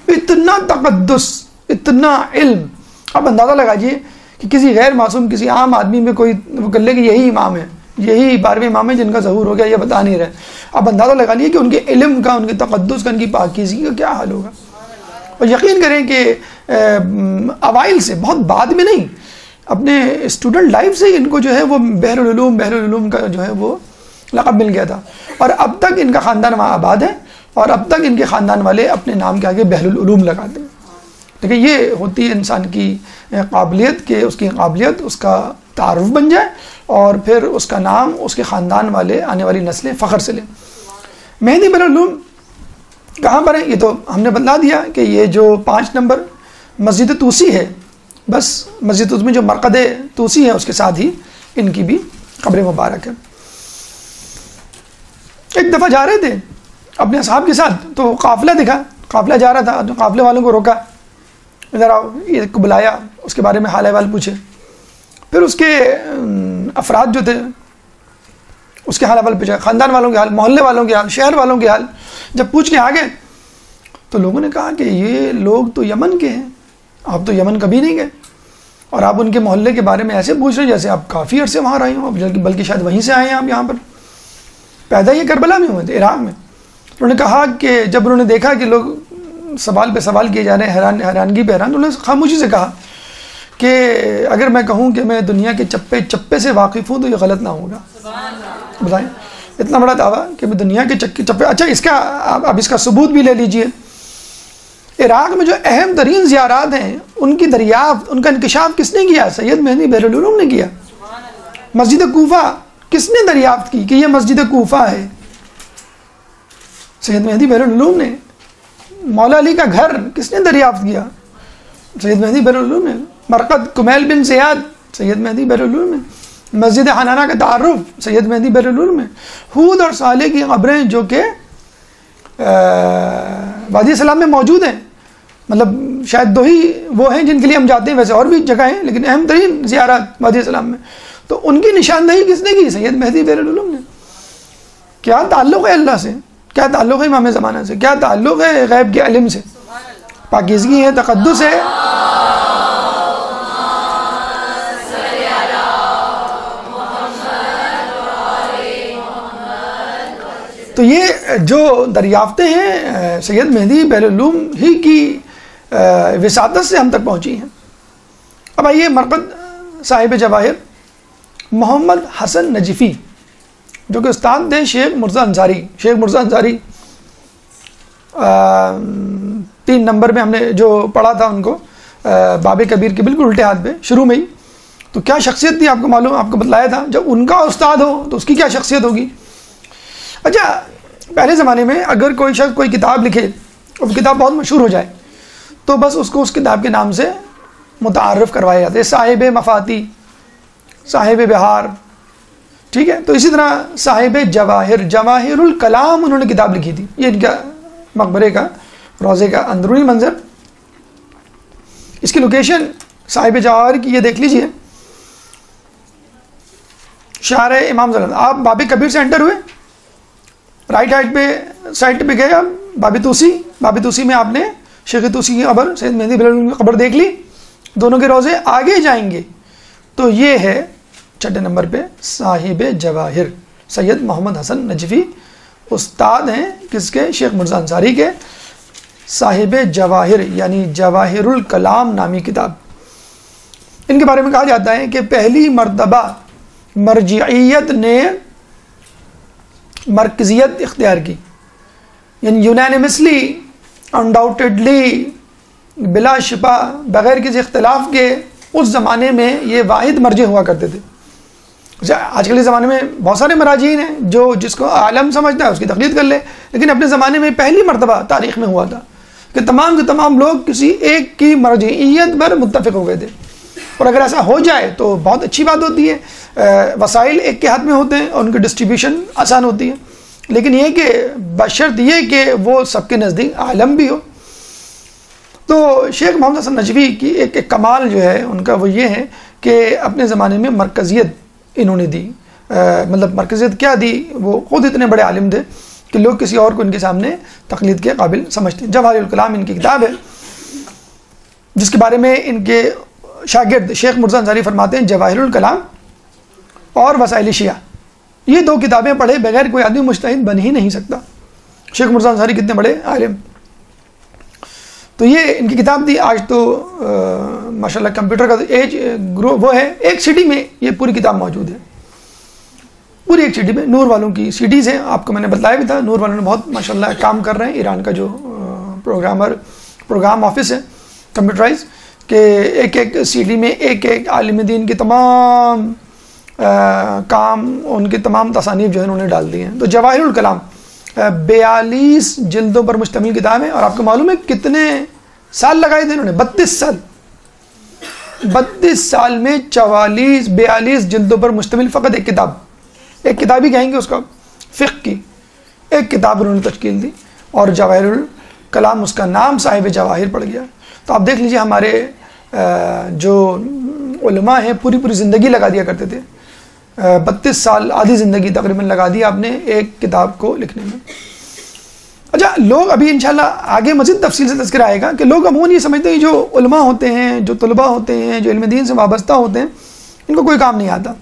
اتنا تقدس، اتنا علم، آپ اندازہ لگائیے کہ کسی غیر معصوم، کسی عام آدمی میں کوئی وہ کر لے کہ یہی امام ہے، یہی 12ویں امام ہے جن کا ظہور ہو گیا، یہ بتا نہیں رہے۔ آپ اندازہ لگا لیے کہ ان کے علم کا، ان کے تقدس کا، ان کی پاکیزگی کا کیا حال ہوگا۔ اور یقین کریں کہ اوائل سے، بہت بعد میں نہیں، اپنے اسٹوڈنٹ لائف سے ہی ان کو جو ہے وہ بحر العلوم کا جو ہے وہ لقب مل گیا تھا، اور اب تک ان کا خاندان وہاں آباد ہے، اور اب تک ان کے خاندان والے اپنے نام کے آگے بحر العلوم لگاتے ہیں۔ دیکھیں یہ ہوتی ہے انسان کی قابلیت، کہ اس کی قابلیت اس کا تعارف بن جائے اور پھر اس کا نام اس کے خاندان والے، آنے والی نسلیں فخر سے لیں۔ مہدی بحر العلوم کہاں پر ہے؟ یہ تو ہم نے بتلا دیا کہ یہ جو 5 نمبر مسجد طوسی ہے، بس مسجد طوسی میں جو مرقد طوسی ہے اس کے ساتھ ہی ان کی بھی قبر مبارک ہے۔ ایک دفعہ جا رہے تھے اپنے اصحاب کے ساتھ، تو قافلہ دکھا، قافلہ جا رہا تھا، تو قافلے والوں کو روکا، ادھر آؤ، یہ کو بلایا، اس کے بارے میں حال احوال پوچھے، پھر اس کے افراد جو تھے اس کے حال احوال پوچھا، خاندان والوں کے حال، محلے والوں کے حال، شہر والوں کے حال۔ جب پوچھ کے آ گئے تو لوگوں نے کہا کہ یہ لوگ تو یمن کے ہیں، آپ تو یمن کبھی نہیں گئے، اور آپ ان کے محلے کے بارے میں ایسے پوچھ رہے ہیں جیسے آپ کافی عرصے وہاں رہے ہوں، بلکہ شاید وہیں سے آئے ہیں آپ یہاں پر۔ پیدا یہ کربلا میں ہوئے تھے، عراق میں. انہوں نے کہا کہ جب انہوں نے دیکھا کہ لوگ سوال پہ سوال کیے جا رہے ہیں، حیرانگی پہ حیران، انہوں نے خاموشی سے کہا کہ اگر میں کہوں کہ میں دنیا کے چپے چپے سے واقف ہوں تو یہ غلط نہ ہوگا. بتائیں، اتنا بڑا دعویٰ کہ میں دنیا کے چپے. اچھا، اس کا اب اس کا ثبوت بھی لے لیجئے. عراق میں جو اہم ترین زیارات ہیں ان کی دریافت، ان کا انکشاف کس نے کیا؟ سید مہدی بحر العلوم نے کیا. مسجد کوفہ کس نے دریافت کی کہ یہ مسجد کوفہ ہے؟ سید مہدی بحر العلوم نے. مولا علی کا گھر کس نے دریافت کیا؟ سید مہدی بحر العلوم نے. مرقد کمیل بن زیاد، سید مہدی بحر العلوم نے. مسجد حنانہ کا تعارف، سید مہدی بحر العلوم میں. ہود اور صالح کی قبریں جو کہ وادی سلام میں موجود ہیں، مطلب شاید 2 ہی وہ ہیں جن کے لیے ہم جاتے ہیں، ویسے اور بھی جگہ ہیں لیکن اہم ترین زیارات وادی سلام میں. تو ان کی نشاندہی کس نے کی؟ سید مہدی بحر العلوم نے. کیا تعلق ہے اللہ سے؟ کیا تعلق ہے امام زمانہ سے؟ کیا تعلق ہے غیب کے علم سے؟ پاکیزگی ہے، تقدس ہے. تو یہ جو دریافتیں ہیں سید مہدی بحر العلوم ہی کی وساطت سے ہم تک پہنچی ہیں. اب آئیے مرقد صاحب جواہر محمد حسن نجفی، جو کہ استاد تھے شیخ مرزا انصاری. شیخ مرزا انصاری 3 نمبر میں ہم نے جو پڑھا تھا ان کو، باب کبیر کے بالکل الٹے ہاتھ پہ شروع میں ہی. تو کیا شخصیت تھی آپ کو معلوم، آپ کو بتلایا تھا. جب ان کا استاد ہو تو اس کی کیا شخصیت ہوگی. اچھا، پہلے زمانے میں اگر کوئی شخص کوئی کتاب لکھے اور وہ کتاب بہت مشہور ہو جائے تو بس اس کو اس کتاب کے نام سے متعارف کروایا جاتا ہے. صاحب مفاتی، صاحب بہار، ٹھیک ہے. تو اسی طرح صاحب جواہر، جواہر الکلام انہوں نے کتاب لکھی تھی. یہ ان کا مقبرے کا، روضے کا اندرونی منظر. اس کی لوکیشن صاحب جواہر کی یہ دیکھ لیجئے، شارع امام زلال. آپ باب کبیر سے انٹر ہوئے، رائٹ سائڈ پہ گئے آپ باب توسی. باب توسی میں آپ نے شیخ توسی کی قبر، سید مہدی بحر العلوم کی قبر دیکھ لی. دونوں کے روضے آگے جائیں گے تو یہ ہے 6 نمبر پہ صاحب جواہر سید محمد حسن نجفی. استاد ہیں کس کے؟ شیخ مرزا انصاری کے. صاحب جواہر یعنی جواہر الکلام نامی کتاب. ان کے بارے میں کہا جاتا ہے کہ پہلی مرتبہ مرجعیت نے مرکزیت اختیار کی، یعنی یونانیمسلی، انڈاؤٹڈلی، بلا شبہ، بغیر کسی اختلاف کے اس زمانے میں یہ واحد مرجع ہوا کرتے تھے. آج کل کے زمانے میں بہت سارے مراجعین ہیں جو جس کو عالم سمجھتا ہے اس کی تقلید کر لے، لیکن اپنے زمانے میں پہلی مرتبہ تاریخ میں ہوا تھا کہ تمام کے تمام لوگ کسی ایک کی مرجعیت پر متفق ہو گئے تھے. اور اگر ایسا ہو جائے تو بہت اچھی بات ہوتی ہے. وسائل ایک کے ہاتھ میں ہوتے ہیں اور ان کی ڈسٹریبیوشن آسان ہوتی ہے، لیکن یہ کہ بشرط یہ کہ وہ سب کے نزدیک عالم بھی ہو. تو شیخ محمد حسن نجفی کی ایک کمال جو ہے ان کا وہ یہ ہے کہ اپنے زمانے میں مرکزیت انہوں نے دی. مطلب مرکزیت کیا دی، وہ خود اتنے بڑے عالم تھے کہ لوگ کسی اور کو ان کے سامنے تقلید کے قابل سمجھتے ہیں. جواہر الکلام ان کی کتاب ہے جس کے بارے میں ان کے شاگرد شیخ مرزا انصاری فرماتے ہیں جواہر الکلام اور وسائل شیعہ، یہ 2 کتابیں پڑھے بغیر کوئی آدمی مجتہد بن ہی نہیں سکتا. شیخ مرزا انصاری کتنے بڑے عالم. تو یہ ان کی کتاب تھی. آج تو ماشاءاللہ کمپیوٹر کا ایج گرو وہ ہے، ایک سیڈی میں یہ پوری کتاب موجود ہے، پوری ایک سیڈی میں. نور والوں کی سیڈیز ہیں، آپ کو میں نے بتلایا بھی تھا. نور والوں نے بہت ماشاءاللہ کام کر رہے ہیں. ایران کا جو پروگرام آفس ہے کمپیوٹرائز، کہ ایک سیڈی میں ایک عالم دین کے تمام کام، ان کی تمام تصانیف جو ہے انہوں نے ڈال دی ہیں. تو جواہر الکلام 42 جلدوں پر مشتمل کتاب ہے. اور آپ کو معلوم ہے کتنے سال لگائے تھے انہوں نے؟ 32 سال. 32 سال میں 42 جلدوں پر مشتمل فقط ایک کتاب ہی کہیں گے اس کا، فقہ کی ایک کتاب انہوں نے تشکیل دی. اور جواہر الکلام اس کا نام صاحب جواہر پڑ گیا. تو آپ دیکھ لیجئے ہمارے جو علماء ہیں پوری زندگی لگا دیا کرتے تھے. 32 سال، آدھی زندگی تقریباً لگا دی آپ نے ایک کتاب کو لکھنے میں. اچھا، لوگ ابھی انشاءاللہ آگے مزید تفصیل سے تذکرہ آئے گا کہ لوگ عموماً یہ سمجھتے ہیں جو علماء ہوتے ہیں، جو طلباء ہوتے ہیں، جو علم دین سے وابستہ ہوتے ہیں، ان کو کوئی کام نہیں آتا.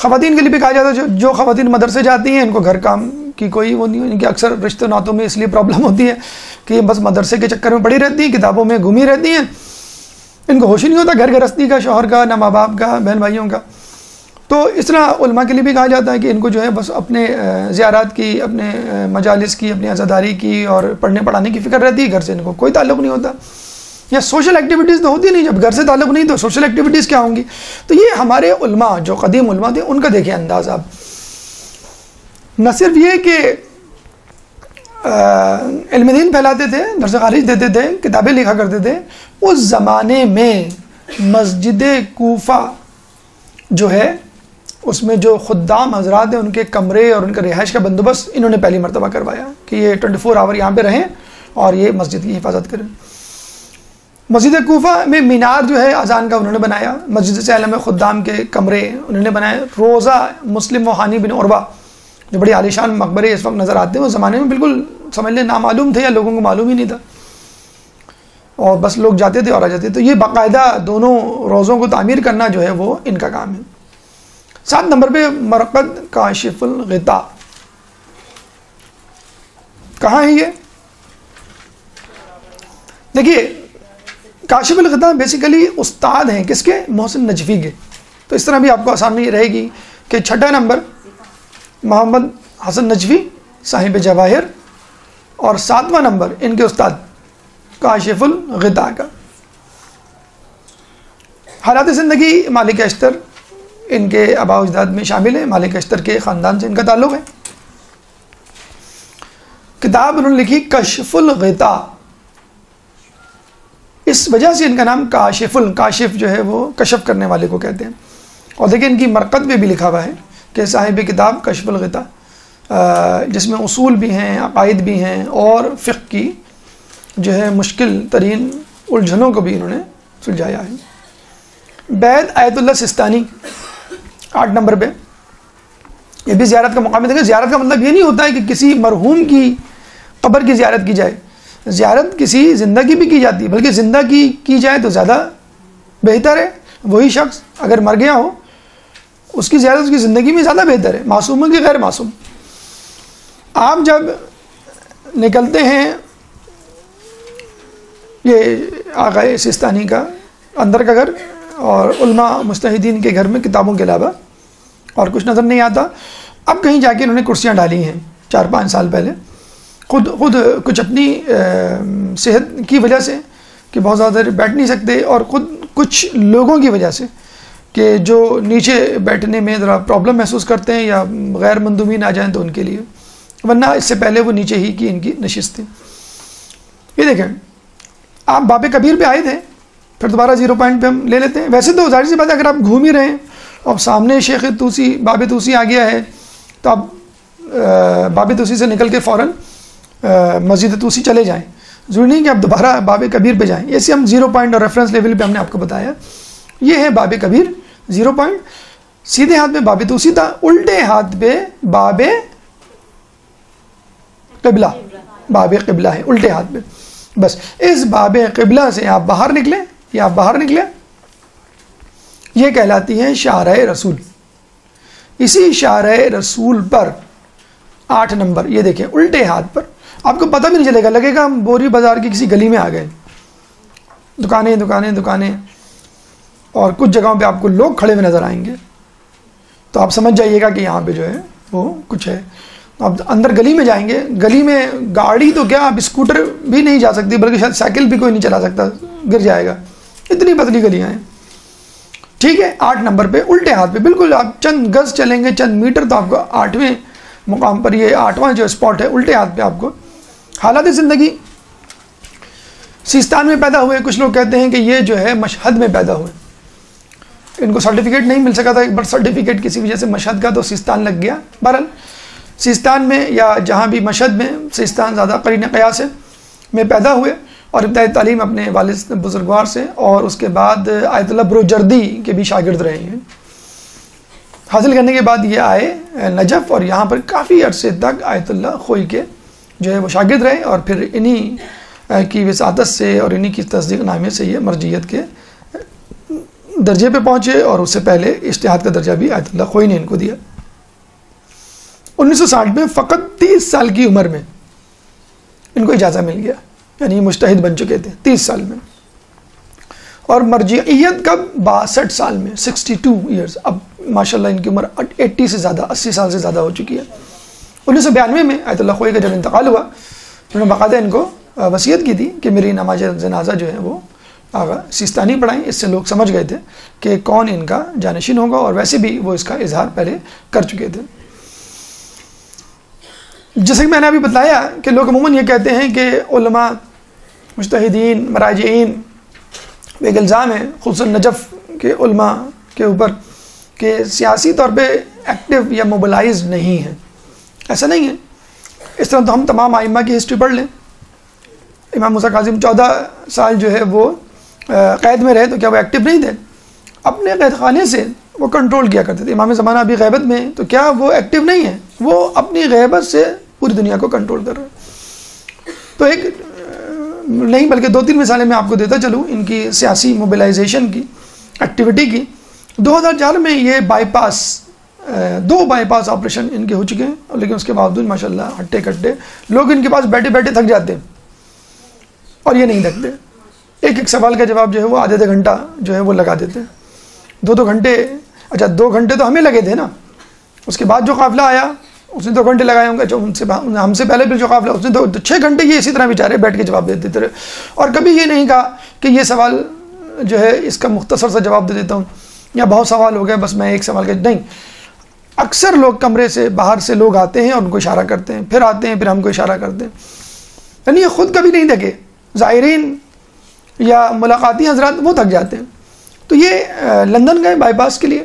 خواتین کے لیے بھی کہا جاتا ہے جو خواتین مدرسے جاتی ہیں ان کو گھر کام کی کوئی وہ نہیں، ان کے اکثر رشتہ ناتوں میں اس لیے پرابلم ہوتی ہے کہ یہ بس مدرسے کے چکر میں پڑی رہتی ہیں، کتابوں میں گھومی رہتی ہیں، ان کو ہوش ہی نہیں ہوتا گھر گرہستی کا، شوہر کا، نہ ماں باپ کا، بہن بھائیوں کا. تو اس طرح علماء کے لیے بھی کہا جاتا ہے کہ ان کو جو ہے بس اپنے زیارات کی، اپنے مجالس کی، اپنی عزاداری کی اور پڑھنے پڑھانے کی فکر رہتی ہے، گھر سے ان کو کوئی تعلق نہیں ہوتا. یا سوشل ایکٹیویٹیز تو ہوتی نہیں، جب گھر سے تعلق نہیں تو سوشل ایکٹیویٹیز کیا ہوں گی. تو یہ ہمارے علماء جو قدیم علماء تھے ان کا دیکھیں انداز آپ. نہ صرف یہ کہ علم دین پھیلاتے تھے، درس خارج دیتے تھے، کتابیں لکھا کرتے تھے. اس زمانے میں مسجد کوفہ جو ہے اس میں جو خدام حضرات ہیں ان کے کمرے اور ان کا رہائش کا بندوبست انہوں نے پہلی مرتبہ کروایا کہ یہ 24 آور یہاں پہ رہیں اور یہ مسجد کی حفاظت کریں. مسجد کوفہ میں مینار جو ہے اذان کا انہوں نے بنایا. مسجد سیلم میں خدام کے کمرے انہوں نے بنائے. روزہ مسلم و ہانی بن عروہ جو بڑی عالیشان مقبرے اس وقت نظر آتے ہیں، اس زمانے میں بالکل سمجھ لیں نامعلوم تھے یا لوگوں کو معلوم ہی نہیں تھا اور بس لوگ جاتے تھے اور آ جاتے. تو یہ باقاعدہ دونوں روزوں کو تعمیر کرنا جو ہے وہ ان کا کام ہے. 7 نمبر پہ مرقد کاشف الغطاء. کہاں ہے یہ؟ دیکھیے کاشف الغطاء بیسیکلی استاد ہیں کس کے؟ محسن نجفی کے. تو اس طرح بھی آپ کو آسانی رہے گی کہ 6 نمبر محمد حسن نجفی صاحب جواہر اور 7واں نمبر ان کے استاد کاشف الغطاء کا. حالات زندگی مالک اشتر ان کے آباء و اجداد میں شامل ہے. مالک اشتر کے خاندان سے ان کا تعلق ہے. کتاب انہوں نے لکھی کشف الغطاء. اس وجہ سے ان کا نام کاشف جو ہے وہ کشف کرنے والے کو کہتے ہیں. اور دیکھیں ان کی مرقد میں بھی لکھا ہوا ہے کہ صاحب کتاب کشف الغطاء، جس میں اصول بھی ہیں، عقائد بھی ہیں اور فقہ کی جو ہے مشکل ترین الجھنوں کو بھی انہوں نے سلجھایا ہے. بیت آیت اللہ سستانی 8 نمبر پہ. یہ بھی زیارت کا مقام ہے. دیکھیں زیارت کا مطلب یہ نہیں ہوتا ہے کہ کسی مرحوم کی قبر کی زیارت کی جائے. زیارت کسی زندہ کی بھی کی جاتی ہے، بلکہ زندہ کی جائے تو زیادہ بہتر ہے. وہی شخص اگر مر گیا ہو اس کی زیارت اس کی زندگی میں زیادہ بہتر ہے، معصوم کی غیر معصوم. آپ جب نکلتے ہیں یہ آقا سستانی کا اندر کا گھر اور علماء مجتہدین کے گھر میں کتابوں کے علاوہ اور کچھ نظر نہیں آتا. اب کہیں جا کے انہوں نے کرسیاں ڈالی ہیں 4-5 سال پہلے، خود کچھ اپنی صحت کی وجہ سے کہ بہت زیادہ دیر بیٹھ نہیں سکتے، اور خود کچھ لوگوں کی وجہ سے کہ جو نیچے بیٹھنے میں ذرا پرابلم محسوس کرتے ہیں یا غیر مندوبین آ جائیں تو ان کے لیے، ورنہ اس سے پہلے وہ نیچے ہی کی ان کی نشست تھی. یہ دیکھیں آپ باب کبیر پہ آئے تھے، پھر دوبارہ 0 پوائنٹ پہ ہم لے لیتے ہیں. ویسے تو ظاہر سی بات ہے اگر آپ گھوم ہی رہے ہیں اور سامنے شیخ توسی باب توسی آ گیا ہے تو آپ باب توسی سے نکل کے فوراً مسجد توسی چلے جائیں. ضروری نہیں کہ آپ دوبارہ باب کبیر پہ جائیں. ایسے ہم 0 پوائنٹ اور ریفرنس لیول پہ ہم نے آپ کو بتایا. یہ ہے باب کبیر 0 پوائنٹ. سیدھے ہاتھ میں باب توسی تھا، الٹے ہاتھ پہ باب قبلہ، باب قبلہ ہے الٹے ہاتھ پہ. بس اس باب قبلہ سے آپ باہر نکلیں یا آپ باہر نکلیں، یہ کہلاتی ہے شارع رسول. اسی شارع رسول پر 8 نمبر یہ دیکھیں الٹے ہاتھ پر. آپ کو پتہ بھی نہیں چلے گا، لگے گا ہم بوری بازار کی کسی گلی میں آ گئے. دکانیں دکانیں دکانیں اور کچھ جگہوں پہ آپ کو لوگ کھڑے ہوئے نظر آئیں گے، تو آپ سمجھ جائیے گا کہ یہاں پہ جو ہے وہ کچھ ہے. آپ اندر گلی میں جائیں گے، گلی میں گاڑی تو کیا آپ اسکوٹر بھی نہیں جا سکتی، بلکہ شاید سائیکل بھی کوئی نہیں چلا سکتا، گر جائے گا، اتنی پتلی گلیاں ہیں. ٹھیک ہے 8 نمبر پہ الٹے ہاتھ پہ بالکل آپ چند گز چلیں گے، چند میٹر، تو آپ کو 8ویں مقام پر یہ 8واں جو اسپاٹ ہے الٹے ہاتھ پہ آپ کو. حالات زندگی سیستان میں پیدا ہوئے. کچھ لوگ کہتے ہیں کہ یہ جو ہے مشہد میں پیدا ہوئے. ان کو سرٹیفکیٹ نہیں مل سکا تھا، ایک برتھ سرٹیفکیٹ کسی وجہ سے مشہد کا، تو سیستان لگ گیا. بہرحال سیستان میں یا جہاں بھی مشہد میں، سیستان زیادہ قرین قیاس ہے، میں پیدا ہوئے اور ابتدائی تعلیم اپنے والد بزرگوار سے اور اس کے بعد آیت اللہ بروجردی کے بھی شاگرد رہے ہیں. حاصل کرنے کے بعد یہ آئے نجف اور یہاں پر کافی عرصے تک آیت اللہ خوئی کے جو ہے وہ شاگرد رہے، اور پھر انہی کی وساطت سے اور انہی کی تصدیق نامے سے یہ مرجعیت کے درجے پہ پہنچے اور اس سے پہلے اجتہاد کا درجہ بھی آیت اللہ خوئی نے ان کو دیا۔ 1960 میں فقط 30 سال کی عمر میں ان کو اجازہ مل گیا، یعنی یہ مجتہد بن چکے تھے 30 سال میں، اور مرجعیت کا 62 سال میں 62 ایئرز، اب ماشاءاللہ ان کی عمر 80 سے زیادہ 80 سال سے زیادہ ہو چکی ہے۔ 1992 میں آیت اللہ خوئی کا جب انتقال ہوا، انہوں نے باقاعدہ ان کو وصیت کی تھی کہ میری نماز جنازہ جو ہے وہ آغا سیستانی پڑھائیں۔ اس سے لوگ سمجھ گئے تھے کہ کون ان کا جانشین ہوگا، اور ویسے بھی وہ اس کا اظہار پہلے کر چکے تھے۔ جیسے کہ میں نے ابھی بتایا کہ لوگ عموماً یہ کہتے ہیں کہ علماء، مجتہدین، مراجعین ایک الزام ہے خصوصاً نجف کے علماء کے اوپر کہ سیاسی طور پہ ایکٹیو یا موبلائز نہیں ہیں۔ ایسا نہیں ہے۔ اس طرح تو ہم تمام ائمہ کی ہسٹری پڑھ لیں۔ امام موسیٰ کاظم 14 سال جو ہے وہ قید میں رہے، تو کیا وہ ایکٹیو نہیں تھے؟ اپنے قید خانے سے وہ کنٹرول کیا کرتے تھے۔ امام زمانہ ابھی غیبت میں، تو کیا وہ ایکٹیو نہیں ہے؟ وہ اپنی غیبت سے پوری دنیا کو کنٹرول کر رہے ہیں۔ تو ایک نہیں بلکہ 2-3 مثالیں میں آپ کو دیتا چلوں ان کی سیاسی موبلائزیشن کی، ایکٹیویٹی کی۔ 2004 میں یہ bypass 2 bypass operation ان کے ہو چکے ہیں، لیکن اس کے باوجود ماشاءاللہ ہٹے کٹے لوگ ان کے پاس بیٹھے بیٹھے تھک جاتے ہیں، اور یہ نہیں تھکتے۔ ایک سوال کا جواب جو ہے وہ آدھے گھنٹہ جو ہے وہ لگا دیتے ہیں، 2 گھنٹے۔ اچھا 2 گھنٹے تو ہمیں لگے تھے نا، اس کے بعد جو قافلہ آیا اس نے 2 گھنٹے لگائے ہوں گے، جو ہم سے پہلے بھی جو قافلہ اس نے تو 6 گھنٹے یہ اسی طرح بیچارے بیٹھ کے جواب دیتے رہے، اور کبھی یہ نہیں کہا کہ یہ سوال جو ہے اس کا مختصر سا جواب دے دیتا ہوں، یا بہت سوال ہو گئے بس میں ایک سوال کا نہیں۔ اکثر لوگ کمرے سے باہر سے لوگ آتے ہیں اور ان کو اشارہ کرتے ہیں، پھر آتے ہیں پھر ہم کو اشارہ کرتے ہیں، یعنی یہ خود کبھی نہیں تھکے۔ زائرین یا ملاقاتی حضرات وہ تھک جاتے ہیں۔ تو یہ لندن گئے بائی پاس کے لیے،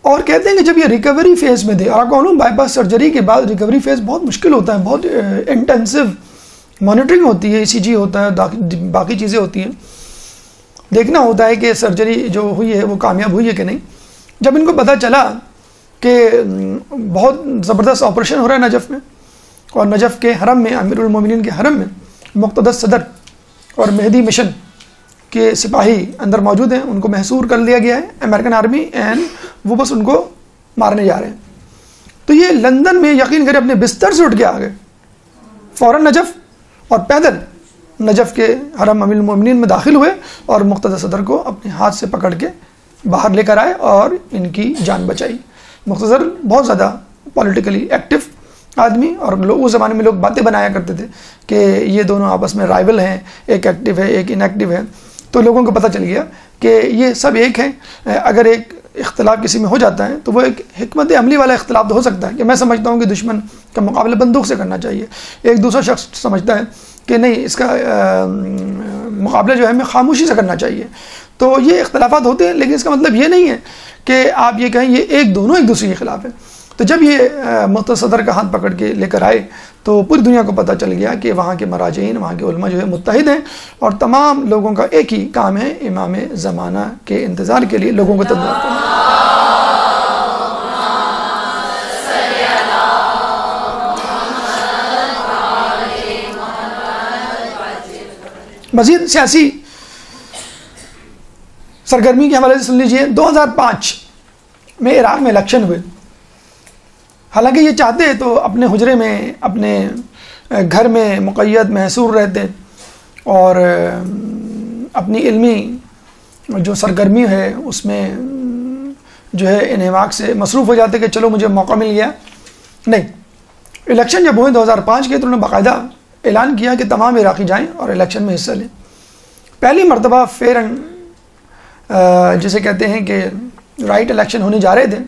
اور کہتے ہیں کہ جب یہ ریکوری فیز میں تھے، اور آپ کو معلوم بائی پاس سرجری کے بعد ریکوری فیز بہت مشکل ہوتا ہے، بہت انٹینسو مانیٹرنگ ہوتی ہے، ECG ہوتا ہے، باقی چیزیں ہوتی ہیں، دیکھنا ہوتا ہے کہ سرجری جو ہوئی ہے وہ کامیاب ہوئی ہے کہ نہیں۔ جب ان کو پتہ چلا کہ بہت زبردست آپریشن ہو رہا ہے نجف میں، اور نجف کے حرم میں، امیر المومنین کے حرم میں مقتدس صدر اور مہدی مشن کے سپاہی اندر موجود ہیں، ان کو محصور کر لیا گیا ہے امریکن آرمی، اینڈ وہ بس ان کو مارنے جا رہے ہیں۔ تو یہ لندن میں یقین کرے اپنے بستر سے اٹھ کے آ گئے فوراً نجف، اور پیدل نجف کے حرم امیر المومنین میں داخل ہوئے، اور مقتدس صدر کو اپنے ہاتھ سے پکڑ کے باہر لے کر آئے اور ان کی جان بچائی۔ مقتدر بہت زیادہ پولیٹیکلی ایکٹیو آدمی، اور لوگ اس زمانے میں لوگ باتیں بنایا کرتے تھے کہ یہ دونوں آپس میں رائول ہیں، ایک ایکٹیو ہے ایک انیکٹیو ہے۔ تو لوگوں کو پتہ چل گیا کہ یہ سب ایک ہیں۔ اگر ایک اختلاف کسی میں ہو جاتا ہے تو وہ ایک حکمت عملی والا اختلاف تو ہو سکتا ہے کہ میں سمجھتا ہوں کہ دشمن کا مقابلہ بندوق سے کرنا چاہیے، ایک دوسرا شخص سمجھتا ہے کہ نہیں اس کا مقابلہ جو ہے ہمیں خاموشی سے کرنا چاہیے۔ تو یہ اختلافات ہوتے ہیں، لیکن اس کا مطلب یہ نہیں ہے کہ آپ یہ کہیں یہ دونوں ایک دوسرے کے خلاف ہیں۔ تو جب یہ مقتدس صدر کا ہاتھ پکڑ کے لے کر آئے تو پوری دنیا کو پتہ چل گیا کہ وہاں کے مراجعین، وہاں کے علماء جو ہے متحد ہیں، اور تمام لوگوں کا ایک ہی کام ہے امام زمانہ کے انتظار کے لیے لوگوں کو تیار کرنا۔ مزید سیاسی سرگرمی کے حوالے سے سن لیجئے۔ 2005 میں عراق میں الیکشن ہوئے۔ حالانکہ یہ چاہتے تو اپنے حجرے میں، اپنے گھر میں مقید محصور رہتے، اور اپنی علمی جو سرگرمی ہے اس میں جو ہے انہماک سے مصروف ہو جاتے کہ چلو مجھے موقع مل گیا۔ نہیں، الیکشن جب ہوئے 2005 کے تو انہوں نے باقاعدہ اعلان کیا کہ تمام عراقی جائیں اور الیکشن میں حصہ لیں۔ پہلی مرتبہ فیئر اینڈ جسے کہتے ہیں کہ رائٹ الیکشن ہونے جا رہے تھے۔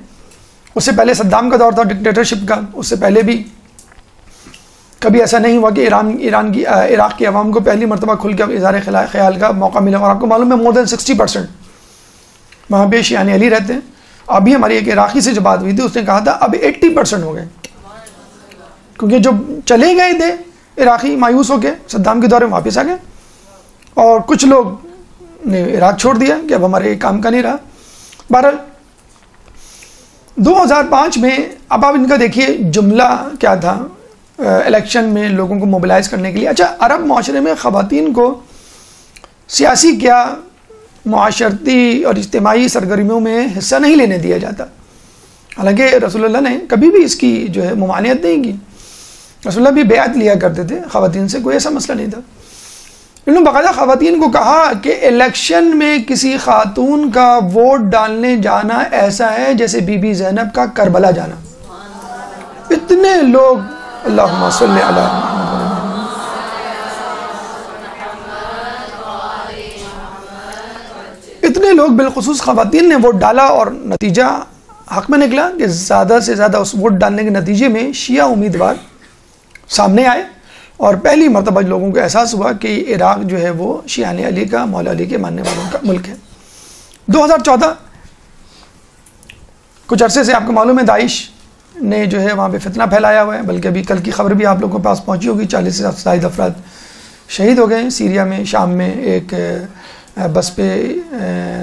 اس سے پہلے صدام کا دور تھا ڈکٹیٹرشپ کا، اس سے پہلے بھی کبھی ایسا نہیں ہوا کہ عراق کی عوام کو پہلی مرتبہ کھل کے اظہار خیال کا موقع ملا۔ اور آپ کو معلوم ہے مور دین 60% وہاں پہ شیعہ علی رہتے ہیں۔ ابھی ہماری ایک عراقی سے جو بات ہوئی تھی اس نے کہا تھا اب 80% ہو گئے، کیونکہ جو چلے گئے تھے عراقی مایوس ہو کے صدام کے دور میں واپس آ گئے، اور کچھ لوگ نے عراق چھوڑ دیا کہ اب ہمارے کام کا نہیں رہا۔ بہرحال 2005 میں اب آپ ان کا دیکھیے جملہ کیا تھا الیکشن میں لوگوں کو موبلائز کرنے کے لیے۔ اچھا، عرب معاشرے میں خواتین کو سیاسی کیا معاشرتی اور اجتماعی سرگرمیوں میں حصہ نہیں لینے دیا جاتا. حالانکہ رسول اللہ نے کبھی بھی اس کی جو ہے ممانعت نہیں کی. رسول اللہ بھی بیعت لیا کرتے تھے خواتین سے, کوئی ایسا مسئلہ نہیں تھا. انہوں نے باقاعدہ خواتین کو کہا کہ الیکشن میں کسی خاتون کا ووٹ ڈالنے جانا ایسا ہے جیسے بی بی زینب کا کربلا جانا. اتنے لوگ, اللہم صلی علی محمد, اتنے لوگ بالخصوص خواتین نے ووٹ ڈالا اور نتیجہ حق میں نکلا کہ زیادہ سے زیادہ اس ووٹ ڈالنے کے نتیجے میں شیعہ امیدوار سامنے آئے اور پہلی مرتبہ لوگوں کو احساس ہوا کہ عراق جو ہے وہ شیعہ علی کا, مولا علی کے ماننے والوں کا ملک ہے. 2014 کچھ عرصے سے آپ کو معلوم ہے داعش نے جو ہے وہاں پہ فتنہ پھیلایا ہوا ہے, بلکہ ابھی کل کی خبر بھی آپ لوگوں کے پاس پہنچی ہوگی, 40 سے زائد افراد شہید ہو گئے ہیں. سیریا میں, شام میں ایک بس پہ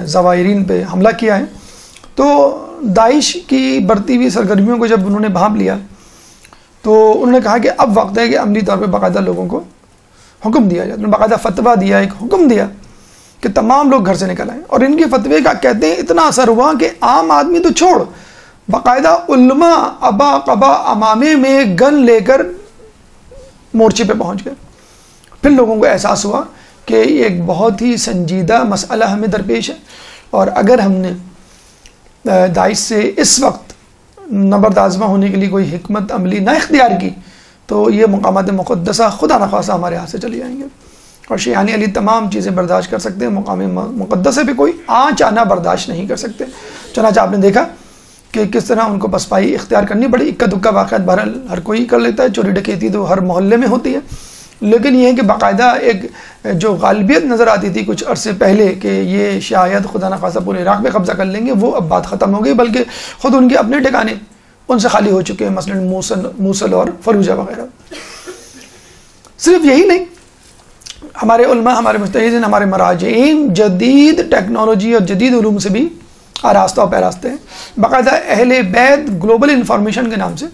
زوائرین پہ حملہ کیا ہے. تو داعش کی بڑھتی ہوئی سرگرمیوں کو جب انہوں نے بھانپ لیا تو انہوں نے کہا کہ اب وقت ہے کہ عملی طور پہ باقاعدہ لوگوں کو حکم دیا جائے. انہوں نے باقاعدہ فتویٰ دیا, ایک حکم دیا کہ تمام لوگ گھر سے نکل آئیں. اور ان کے فتوے کا کہتے ہیں اتنا اثر ہوا کہ عام آدمی تو چھوڑ, باقاعدہ علماء ابا قبا امامے میں گن لے کر مورچے پہ پہنچ گئے. پھر لوگوں کو احساس ہوا کہ یہ ایک بہت ہی سنجیدہ مسئلہ ہمیں درپیش ہے, اور اگر ہم نے داعش سے اس وقت نبرد آزما ہونے کے لیے کوئی حکمت عملی نہ اختیار کی تو یہ مقامات مقدسہ خدا نخواستہ ہمارے ہاتھ سے چلی جائیں گے. اور شیعہ علی تمام چیزیں برداشت کر سکتے ہیں, مقام مقدسے پہ کوئی آنچ آنا برداشت نہیں کر سکتے. چنانچہ آپ نے دیکھا کہ کس طرح ان کو پسپائی اختیار کرنی پڑی. اکا دکا واقعات بہرحال ہر کوئی کر لیتا ہے, چوری ڈکیتی تو ہر محلے میں ہوتی ہے, لیکن یہ ہے کہ باقاعدہ ایک جو غالبیت نظر آتی تھی کچھ عرصے پہلے کہ یہ شیعیت خدا نخواستہ پورے عراق پہ قبضہ کر لیں گے, وہ اب بات ختم ہو گئی, بلکہ خود ان کے اپنے ٹھکانے ان سے خالی ہو چکے ہیں, مثلا موصل اور فروجہ وغیرہ. صرف یہی نہیں, ہمارے علماء, ہمارے مجتہدین, ہمارے مراجعین جدید ٹیکنالوجی اور جدید علوم سے بھی آراستہ و پیراستہ ہیں. باقاعدہ اہل بیت گلوبل انفارمیشن کے نام سے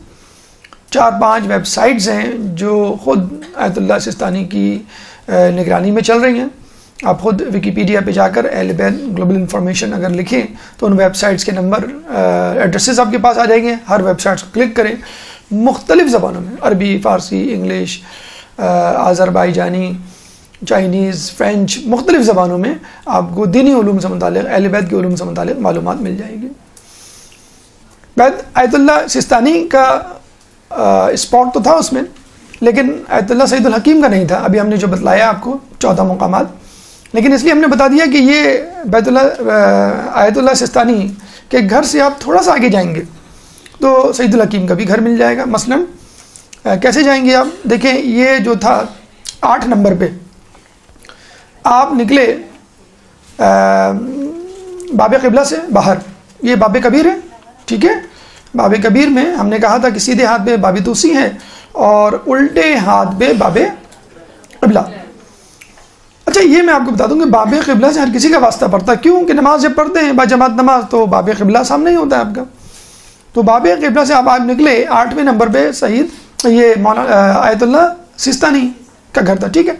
4-5 ویب سائٹس ہیں جو خود آیت اللہ سستانی کی نگرانی میں چل رہی ہیں. آپ خود ویکیپیڈیا پہ جا کر اہل بیت گلوبل انفارمیشن اگر لکھیں تو ان ویب سائٹس کے نمبر, ایڈریسز آپ کے پاس آ جائیں گے. ہر ویب سائٹس کو کلک کریں, مختلف زبانوں میں, عربی, فارسی, انگلش, آذربائیجانی, چائنیز, فرینچ, مختلف زبانوں میں آپ کو دینی علوم سے متعلق, اہل بیت کے علوم سے متعلق معلومات مل جائیں گی. آیت اللہ سستانی کا اسپاٹ تو تھا اس میں, لیکن آیت اللہ سعید الحکیم کا نہیں تھا. ابھی ہم نے جو بتلایا آپ کو 14 مقامات, لیکن اس لیے ہم نے بتا دیا کہ یہ آیت اللہ سستانی کے گھر سے آپ تھوڑا سا آگے جائیں گے تو سعید الحکیم کا بھی گھر مل جائے گا. مثلا کیسے جائیں گے آپ, دیکھیں یہ جو تھا 8 نمبر پہ آپ نکلے باب قبلہ سے باہر, یہ باب کبیر ہے, ٹھیک ہے. باب کبیر میں ہم نے کہا تھا کہ سیدھے ہاتھ پہ باب توسی ہے اور الٹے ہاتھ پہ باب قبلہ. اچھا یہ میں آپ کو بتا دوں کہ باب قبلہ سے ہر کسی کا واسطہ پڑتا ہے, کیوں کہ نماز جب پڑھتے ہیں با جماعت نماز تو باب قبلہ سامنے ہی ہوتا ہے آپ کا. تو باب قبلہ سے آپ نکلے 8ویں نمبر پہ سعید, یہ مولانا آیت اللہ سستانی کا گھر تھا, ٹھیک ہے.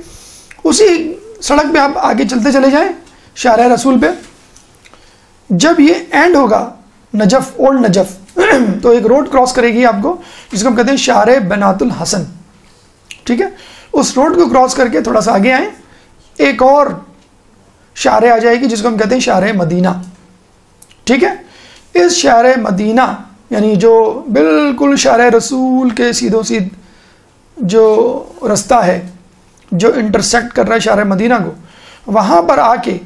اسی سڑک پہ آپ آگے چلتے چلے جائیں شارع رسول پہ, جب یہ اینڈ ہوگا نجف, اولڈ نجف, تو ایک روڈ کراس کرے گی آپ کو جس کو ہم کہتے ہیں شارع بنات الحسن, ٹھیک ہے. اس روڈ کو کراس کر کے تھوڑا سا آگے آئیں, ایک اور شارع آ جائے گی جس کو ہم کہتے ہیں شارع مدینہ, ٹھیک ہے. اس شارع مدینہ یعنی جو بالکل شارع رسول کے سیدھو سیدھ جو رستہ ہے جو انٹرسیکٹ کر رہا ہے شارع مدینہ کو, وہاں پر آ کے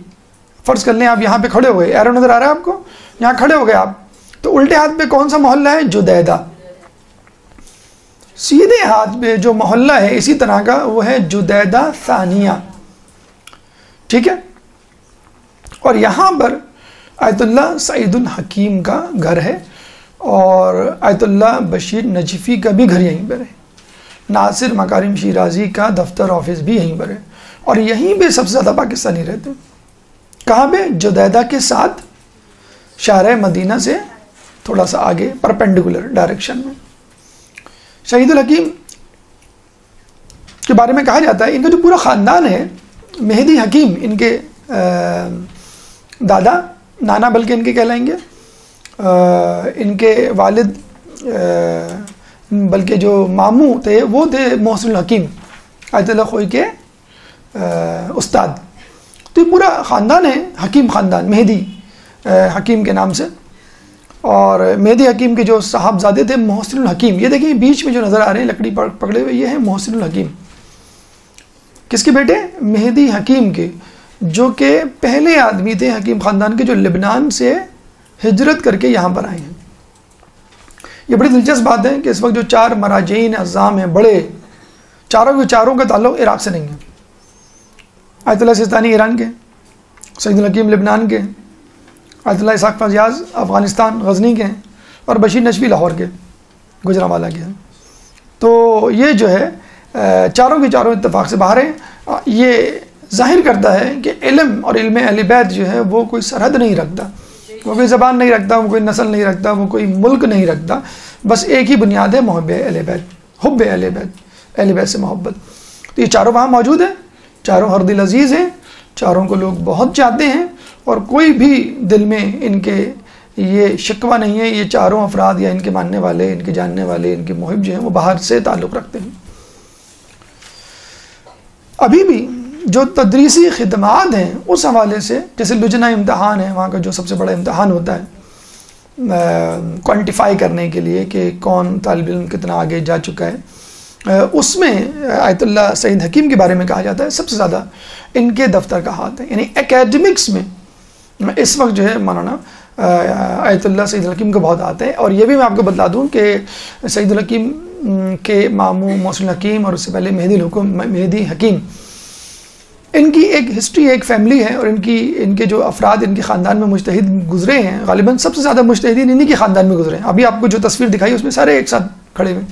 فرض کر لیں آپ یہاں پہ کھڑے ہوئے, ایرو نظر آ رہا ہے آپ کو, یہاں کھڑے ہو گئے آپ, تو الٹے ہاتھ پہ کون سا محلہ ہے, جدیدہ. سیدھے ہاتھ پہ جو محلہ ہے اسی طرح کا وہ ہے جدیدہ ثانیہ, ٹھیک ہے. اور یہاں پر آیت اللہ سعید الحکیم کا گھر ہے اور آیت اللہ بشیر نجفی کا بھی گھر یہیں پر ہے. ناصر مکارم شیرازی کا دفتر آفس بھی یہیں پر ہے, اور یہیں پہ سب سے زیادہ پاکستانی رہتے ہیں. کہاں پہ, جدیدہ کے ساتھ شارع مدینہ سے تھوڑا سا آگے پرپینڈیکولر ڈائریکشن میں. شہید الحکیم کے بارے میں کہا جاتا ہے ان کا جو پورا خاندان ہے, مہدی حکیم ان کے دادا نانا بلکہ ان کے کہلائیں گے. ان کے والد بلکہ جو ماموں تھے وہ تھے محسن الحکیم آیت اللہ خوئی کے استاد. تو یہ پورا خاندان ہے حکیم خاندان، مہدی حکیم کے نام سے. اور مہدی حکیم کے جو صاحبزادے تھے محسن الحکیم، یہ دیکھیں بیچ میں جو نظر آ رہے ہیں لکڑی پکڑے ہوئے، یہ ہے محسن الحکیم. کس کے بیٹے؟ مہدی حکیم کے، جو کہ پہلے آدمی تھے حکیم خاندان کے جو لبنان سے ہجرت کر کے یہاں پر آئے ہیں. یہ بڑی دلچسپ بات ہے کہ اس وقت جو 4 مراجعین اعظام ہیں بڑے، چاروں کا تعلق عراق سے نہیں ہے. آیت اللہ سیستانی ایران کے، سعید الحکیم لبنان کے، آیت اللہ اسحاق فیاض افغانستان غزنی کے ہیں، اور بشیر نشوی لاہور کے، گجرانوالہ کے ہیں. تو یہ جو ہے چاروں کے چاروں اتفاق سے باہر ہیں. یہ ظاہر کرتا ہے کہ علم اور علم اہل بیت جو ہے وہ کوئی سرحد نہیں رکھتا، وہ کوئی زبان نہیں رکھتا، وہ کوئی نسل نہیں رکھتا، وہ کوئی ملک نہیں رکھتا. بس ایک ہی بنیاد ہے، محب اہل بیت، حب اہل بیت، اہل بیت سے محبت. تو یہ چاروں وہاں موجود ہیں، چاروں ہر دل عزیز ہیں، چاروں کو لوگ بہت چاہتے ہیں، اور کوئی بھی دل میں ان کے یہ شکوہ نہیں ہے. یہ چاروں افراد یا ان کے ماننے والے، ان کے جاننے والے، ان کے محب جو ہیں وہ باہر سے تعلق رکھتے ہیں. ابھی بھی جو تدریسی خدمات ہیں اس حوالے سے، جیسے لجنہ امتحان ہے، وہاں کا جو سب سے بڑا امتحان ہوتا ہے کوانٹیفائی کرنے کے لیے کہ کون طالب علم کتنا آگے جا چکا ہے، اس میں آیت اللہ سعید حکیم کے بارے میں کہا جاتا ہے سب سے زیادہ ان کے دفتر کا ہاتھ ہے. یعنی اکیڈمکس میں اس وقت جو ہے مولانا آیت اللہ سعید الحکیم کو بہت آتا ہے. اور یہ بھی میں آپ کو بتلا دوں کہ سعید الحکیم کے ماموں محسن الحکیم اور اس سے پہلے مہدی حکیم، ان کی ایک ہسٹری، ایک فیملی ہے، اور ان کے جو افراد ان کے خاندان میں مجتہد گزرے ہیں، غالباً سب سے زیادہ مجتہدین انہی کے خاندان میں گزرے ہیں. ابھی آپ کو جو تصویر دکھائی اس میں سارے ایک ساتھ کھڑے ہوئے.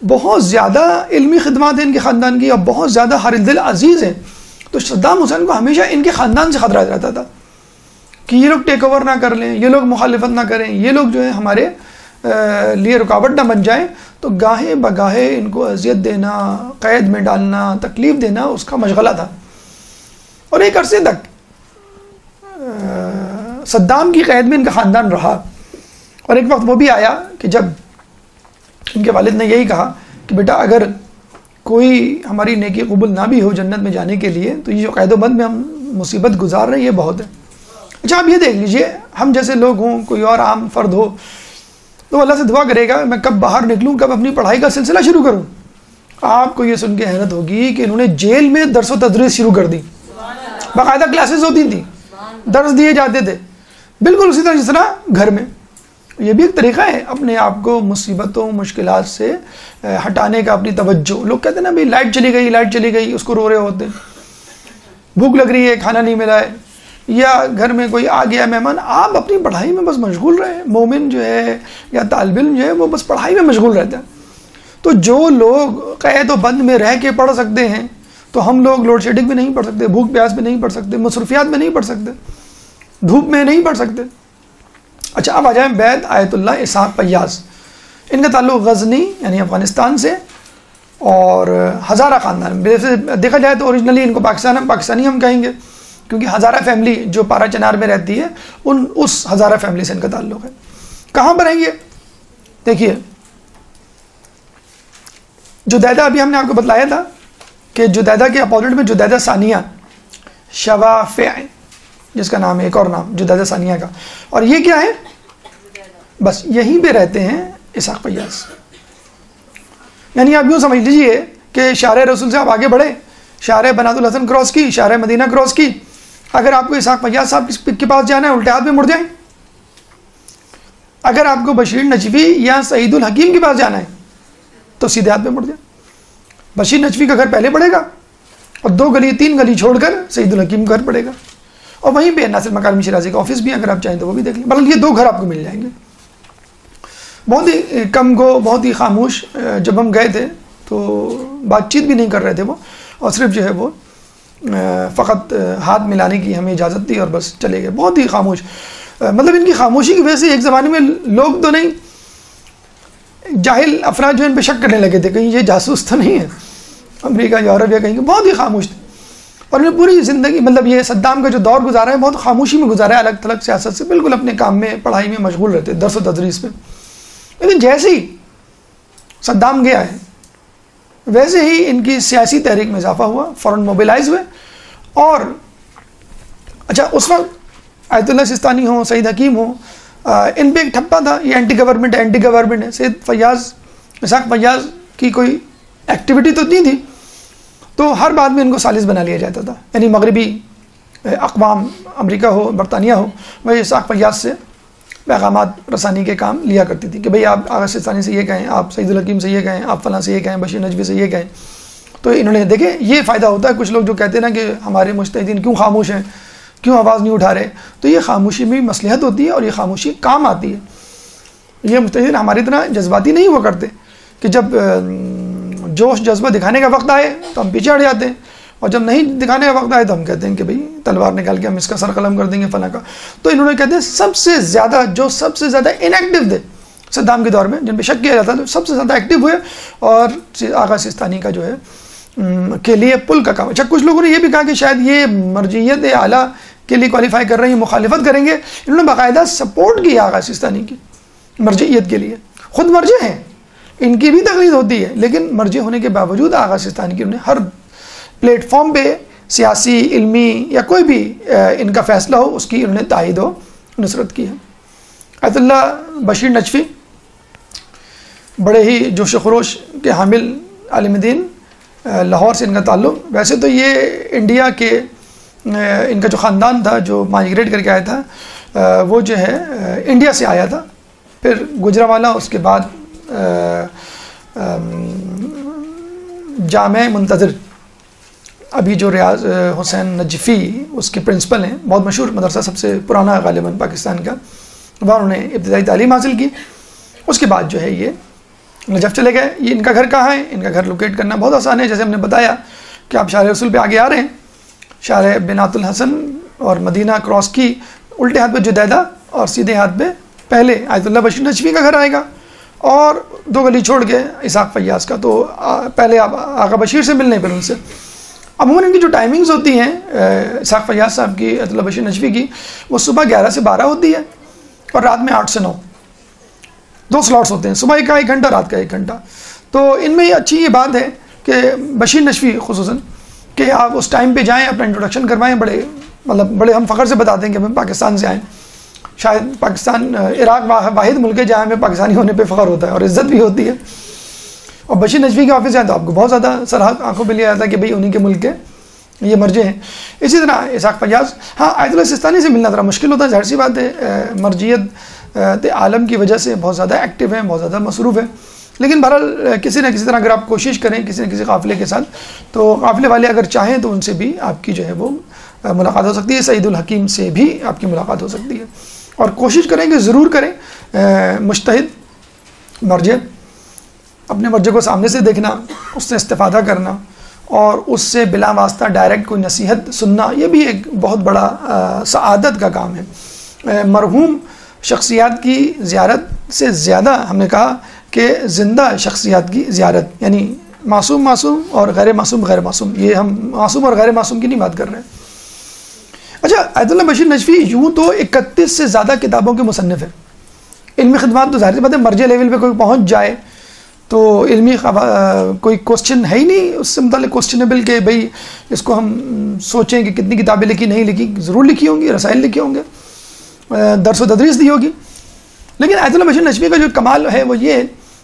بہت زیادہ علمی خدمات ہیں ان کے خاندان کی، اور بہت زیادہ ہر دل عزیز ہیں. تو صدام حسین کو ہمیشہ ان کے خاندان سے خطرہ رہتا تھا کہ یہ لوگ ٹیک اوور نہ کر لیں، یہ لوگ مخالفت نہ کریں، یہ لوگ جو ہے ہمارے لیے رکاوٹ نہ بن جائیں. تو گاہے بگاہے ان کو اذیت دینا، قید میں ڈالنا، تکلیف دینا اس کا مشغلہ تھا. اور ایک عرصے تک صدام کی قید میں ان کا خاندان رہا. اور ایک وقت وہ بھی آیا کہ جب ان کے والد نے یہی کہا کہ بیٹا اگر کوئی ہماری نیکی قبول نہ بھی ہو جنت میں جانے کے لیے، تو یہ جو قید و بند میں ہم مصیبت گزار رہے ہیں یہ بہت ہے. اچھا آپ یہ دیکھ لیجئے، ہم جیسے لوگ ہوں، کوئی اور عام فرد ہو، تو اللہ سے دعا کرے گا میں کب باہر نکلوں، کب اپنی پڑھائی کا سلسلہ شروع کروں. آپ کو یہ سن کے حیرت ہوگی کہ انہوں نے جیل میں درس و تدریس شروع کر دی. باقاعدہ کلاسز ہوتی تھیں، درس دیے جاتے تھے، بالکل اسی طرح جس طرح گھر میں. یہ بھی ایک طریقہ ہے اپنے آپ کو مصیبتوں مشکلات سے ہٹانے کا، اپنی توجہ. لوگ کہتے ہیں نا بھائی لائٹ چلی گئی اس کو رو رہے ہوتے ہیں، بھوک لگ رہی ہے کھانا نہیں ملا ہے، یا گھر میں کوئی آ گیا مہمان. آپ اپنی پڑھائی میں بس مشغول رہے. مومن جو ہے یا طالب علم جو ہے وہ بس پڑھائی میں مشغول رہتا ہے. تو جو لوگ قید و بند میں رہ کے پڑھ سکتے ہیں، تو ہم لوگ لوڈ شیڈنگ میں نہیں پڑھ سکتے، بھوک پیاس میں نہیں پڑھ سکتے، مصروفیات میں نہیں پڑھ سکتے، دھوپ میں نہیں پڑھ سکتے. اچھا اب آ جائیں بیت آیت اللہ اسحاق فیاض. ان کا تعلق غزنی یعنی افغانستان سے اور ہزارہ خاندان. دیکھا جائے تو اوریجنلی ان کو پاکستانی ہم کہیں گے، کیونکہ ہزارہ فیملی جو پارا چنار میں رہتی ہے اس ہزارہ فیملی سے ان کا تعلق ہے. کہاں پر ہیں یہ؟ دیکھیے جدیدہ، ابھی ہم نے آپ کو بتلایا تھا کہ جدیدہ کے اپوزٹ میں جدیدہ ثانیہ شوافع، جس کا نام ہے ایک اور نام جدیدہ ثانیہ کا. اور یہ کیا ہے؟ بس یہیں پہ رہتے ہیں اسحاق فیاض. یعنی آپ یوں سمجھ لیجئے کہ شارع رسول سے آپ آگے بڑھے، شارع بنات الحسن کراس کی، شارع مدینہ کراس کی. اگر آپ کو اسحاق فیاض صاحب کے پاس جانا ہے الٹے ہاتھ میں مڑ جائیں. اگر آپ کو بشیر نجوی یا سعید الحکیم کے پاس جانا ہے تو سیدھے ہاتھ میں مڑ جائیں. بشیر نجوی کا گھر پہلے پڑے گا، اور 2 گلی 3 گلی چھوڑ کر سعید الحکیم کا گھر پڑے گا. اور وہیں پہ ناصر مکارمی شیرازی کا آفس بھی، اگر آپ چاہیں تو وہ بھی دیکھ لیں. مطلب یہ 2 گھر آپ کو مل جائیں گے. بہت ہی کم گو، بہت ہی خاموش. جب ہم گئے تھے تو بات چیت بھی نہیں کر رہے تھے وہ، اور صرف جو ہے وہ فقط ہاتھ ملانے کی ہمیں اجازت دی اور بس چلے گئے. بہت ہی خاموش. مطلب ان کی خاموشی کی وجہ سے ایک زمانے میں لوگ تو نہیں، جاہل افراد جو ان پہ شک کرنے لگے تھے کہیں یہ جاسوس تو نہیں ہے، امریکہ یورپ یا کہیں. بہت ہی خاموش تھے. اور انہوں نے پوری زندگی مطلب یہ صدام کا جو دور گزارا ہے بہت خاموشی میں گزارا ہے، الگ تھلگ سیاست سے، بالکل اپنے کام میں پڑھائی میں مشغول رہتے، درس و تدریس میں. لیکن جیسے ہی صدام گیا ہے ویسے ہی ان کی سیاسی تحریک میں اضافہ ہوا، فوراً موبلائز ہوئے. اور اچھا اس وقت آیت اللہ سستانی ہوں، سعید حکیم ہوں، ان پہ ایک ٹھپا تھا یہ اینٹی گورنمنٹ ہے. سید فیاض اسحاق فیاض کی کوئی ایکٹیویٹی تو نہیں تھی تو ہر بات میں ان کو سالس بنا لیا جاتا تھا. یعنی مغربی اقوام، امریکہ ہو، برطانیہ ہو، وہ اسحاق فیاض سے پیغامات رسانی کے کام لیا کرتی تھی کہ بھئی آپ آغا سستانی سے یہ کہیں، آپ سعید الحکیم سے یہ کہیں، آپ فلاں سے یہ کہیں، بشیر نجوی سے یہ کہیں. تو انہوں نے دیکھیں یہ فائدہ ہوتا ہے. کچھ لوگ جو کہتے ہیں نا کہ ہمارے مجتہدین کیوں خاموش ہیں، کیوں آواز نہیں اٹھا رہے، تو یہ خاموشی میں مصلحت ہوتی ہے اور یہ خاموشی کام آتی ہے. یہ مجتہدین ہماری طرح جذباتی نہیں ہوا کرتے کہ جب جوش جذبہ دکھانے کا وقت آئے تو ہم پیچھے ہٹ جاتے ہیں، اور جب نہیں دکھانے کا وقت آئے تو ہم کہتے ہیں کہ بھئی تلوار نکال کے ہم اس کا سر قلم کر دیں گے فلاں کا. تو انہوں نے کہتے ہیں سب سے زیادہ ان ایکٹیو تھے صدام کے دور میں، جن پہ شک کیا جاتا تھا، سب سے زیادہ ایکٹیو ہوئے اور آغا سستانی کا جو ہے کے لیے پل کا کام. اچھا کچھ لوگوں نے یہ بھی کہا کہ شاید یہ مرجعیت اعلیٰ کے لیے کوالیفائی کر رہے ہیں، مخالفت کریں گے. انہوں نے باقاعدہ سپورٹ کی آغا سستانی کی مرجعیت کے لیے، خود مرجع ہیں، ان کی بھی تقلید ہوتی ہے، لیکن مرجع ہونے کے باوجود آغا سستانی کی انہوں نے ہر پلیٹ فارم پہ سیاسی، علمی یا کوئی بھی ان کا فیصلہ ہو اس کی انہوں نے تائید و نصرت کی ہے. آیت اللہ بشیر نجفی بڑے ہی جوش و خروش کے حامل عالم دین، لاہور سے ان کا تعلق. ویسے تو یہ انڈیا کے ان کا جو خاندان تھا جو مائیگریٹ کر کے آیا تھا وہ جو ہے انڈیا سے آیا تھا، پھر گجرانوالہ، اس کے بعد جامع منتظر، ابھی جو ریاض حسین نجفی اس کے پرنسپل ہیں، بہت مشہور مدرسہ، سب سے پرانا غالباً پاکستان کا، وہاں انہوں نے ابتدائی تعلیم حاصل کی. اس کے بعد جو ہے یہ نجف چلے گئے. یہ ان کا گھر کہاں ہے؟ ان کا گھر لوکیٹ کرنا بہت آسان ہے. جیسے ہم نے بتایا کہ آپ شارع رسول پہ آگے آ رہے ہیں، شارع بنات الحسن اور مدینہ کراس کی، الٹے ہاتھ پہ جدیدہ اور سیدھے ہاتھ پہ پہلے آیت اللہ بشیر نجفی کا گھر آئے گا، اور 2 گلی چھوڑ کے اسحاق فیاض کا. تو پہلے آپ آقا بشیر سے ملنے، پھر ان سے. عموماً ان کی جو ٹائمنگز ہوتی ہیں اسحاق فیاض صاحب کی، آیت اللہ بشیر نجفی کی، وہ صبح 11 سے 12 ہوتی ہے اور رات میں 8 سے 9. 2 سلاٹس ہوتے ہیں، صبح کا 1 گھنٹہ، رات کا 1 گھنٹہ. تو ان میں یہ بات ہے کہ بشیر نجفی خصوصاً کہ آپ اس ٹائم پہ جائیں، اپنا انٹروڈکشن کروائیں. بڑے ہم فخر سے بتاتے ہیں کہ ہم پاکستان سے آئیں. شاید پاکستان عراق واحد ملک ہے جہاں ہمیں پاکستانی ہونے پہ فخر ہوتا ہے اور عزت بھی ہوتی ہے. اور بشیر نجفی کے آفس جائیں تو آپ کو بہت زیادہ سرحد آنکھوں پہ لیا جاتا ہے کہ بھئی انہی کے ملک کے یہ مرجع ہیں. اسی طرح اسحاق فیاض، ہاں آیت اللہ سستانی سے ملنا ذرا مشکل ہوتا ہے، ظاہر سی بات ہے، مرجعیت عالم کی وجہ سے بہت زیادہ ایکٹیو ہیں، بہت زیادہ مصروف ہیں. لیکن بہرحال کسی نہ کسی طرح اگر آپ کوشش کریں کسی نہ کسی قافلے کے ساتھ، تو قافلے والے اگر چاہیں تو ان سے بھی آپ کی جو ہے وہ ملاقات ہو سکتی ہے. سعید الحکیم سے بھی آپ کی ملاقات ہو سکتی ہے. اور کوشش کریں کہ ضرور کریں مجتہد مرجع، اپنے مرجع کو سامنے سے دیکھنا، اس سے استفادہ کرنا اور اس سے بلا واسطہ ڈائریکٹ کوئی نصیحت سننا، یہ بھی ایک بہت بڑا سعادت کا کام ہے. مرحوم شخصیات کی زیارت سے زیادہ ہم نے کہا کہ زندہ شخصیات کی زیارت، یعنی معصوم اور غیر معصوم، یہ ہم معصوم اور غیر معصوم کی نہیں بات کر رہے ہیں. اچھا آیت اللہ بشیر نجفی یوں تو 31 سے زیادہ کتابوں کے مصنف ہیں. علمی خدمات تو ظاہر سی بات ہے، مرجع لیول پہ کوئی پہنچ جائے تو علمی کوئی کوسچن ہے ہی نہیں اس سے متعلق کوسچنیبل کہ بھئی اس کو ہم سوچیں کہ کتنی کتابیں لکھی نہیں لکھی. ضرور لکھی ہوں گی، رسائل لکھے ہوں گے، درس و تدریس دی ہوگی. لیکن آیت اللہ بشیر نجفی کا جو کمال ہے وہ یہ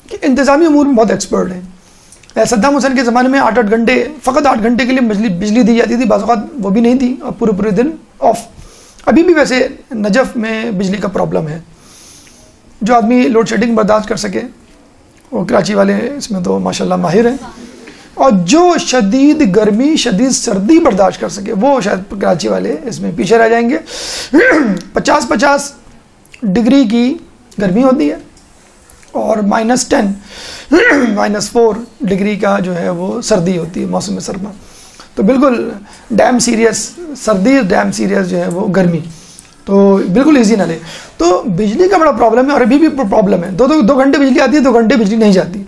کہ انتظامی امور میں بہت ایکسپرٹ ہیں. صدام حسین کے زمانے میں 8 گھنٹے، فقط 8 گھنٹے کے لیے بجلی دی جاتی تھی، بعض اوقات وہ بھی نہیں تھی، اور پورے دن آف. ابھی بھی ویسے نجف میں بجلی کا پرابلم ہے. جو آدمی لوڈ شیڈنگ برداشت کر سکے وہ کراچی والے اس میں تو ماشاءاللہ ماہر ہیں، اور جو شدید گرمی شدید سردی برداشت کر سکے وہ شاید کراچی والے اس میں پیچھے رہ جائیں گے. 50 ڈگری کی گرمی ہوتی ہے اور -10 -4 ڈگری کا جو ہے وہ سردی ہوتی ہے موسم سرما. تو بالکل ڈیم سیریس سردی، ڈیم سیریس جو ہے وہ گرمی، تو بالکل ایزی نہ لے. تو بجلی کا بڑا پرابلم ہے، اور ابھی بھی پرابلم ہے. 2 گھنٹے بجلی آتی ہے، 2 گھنٹے بجلی نہیں جاتی.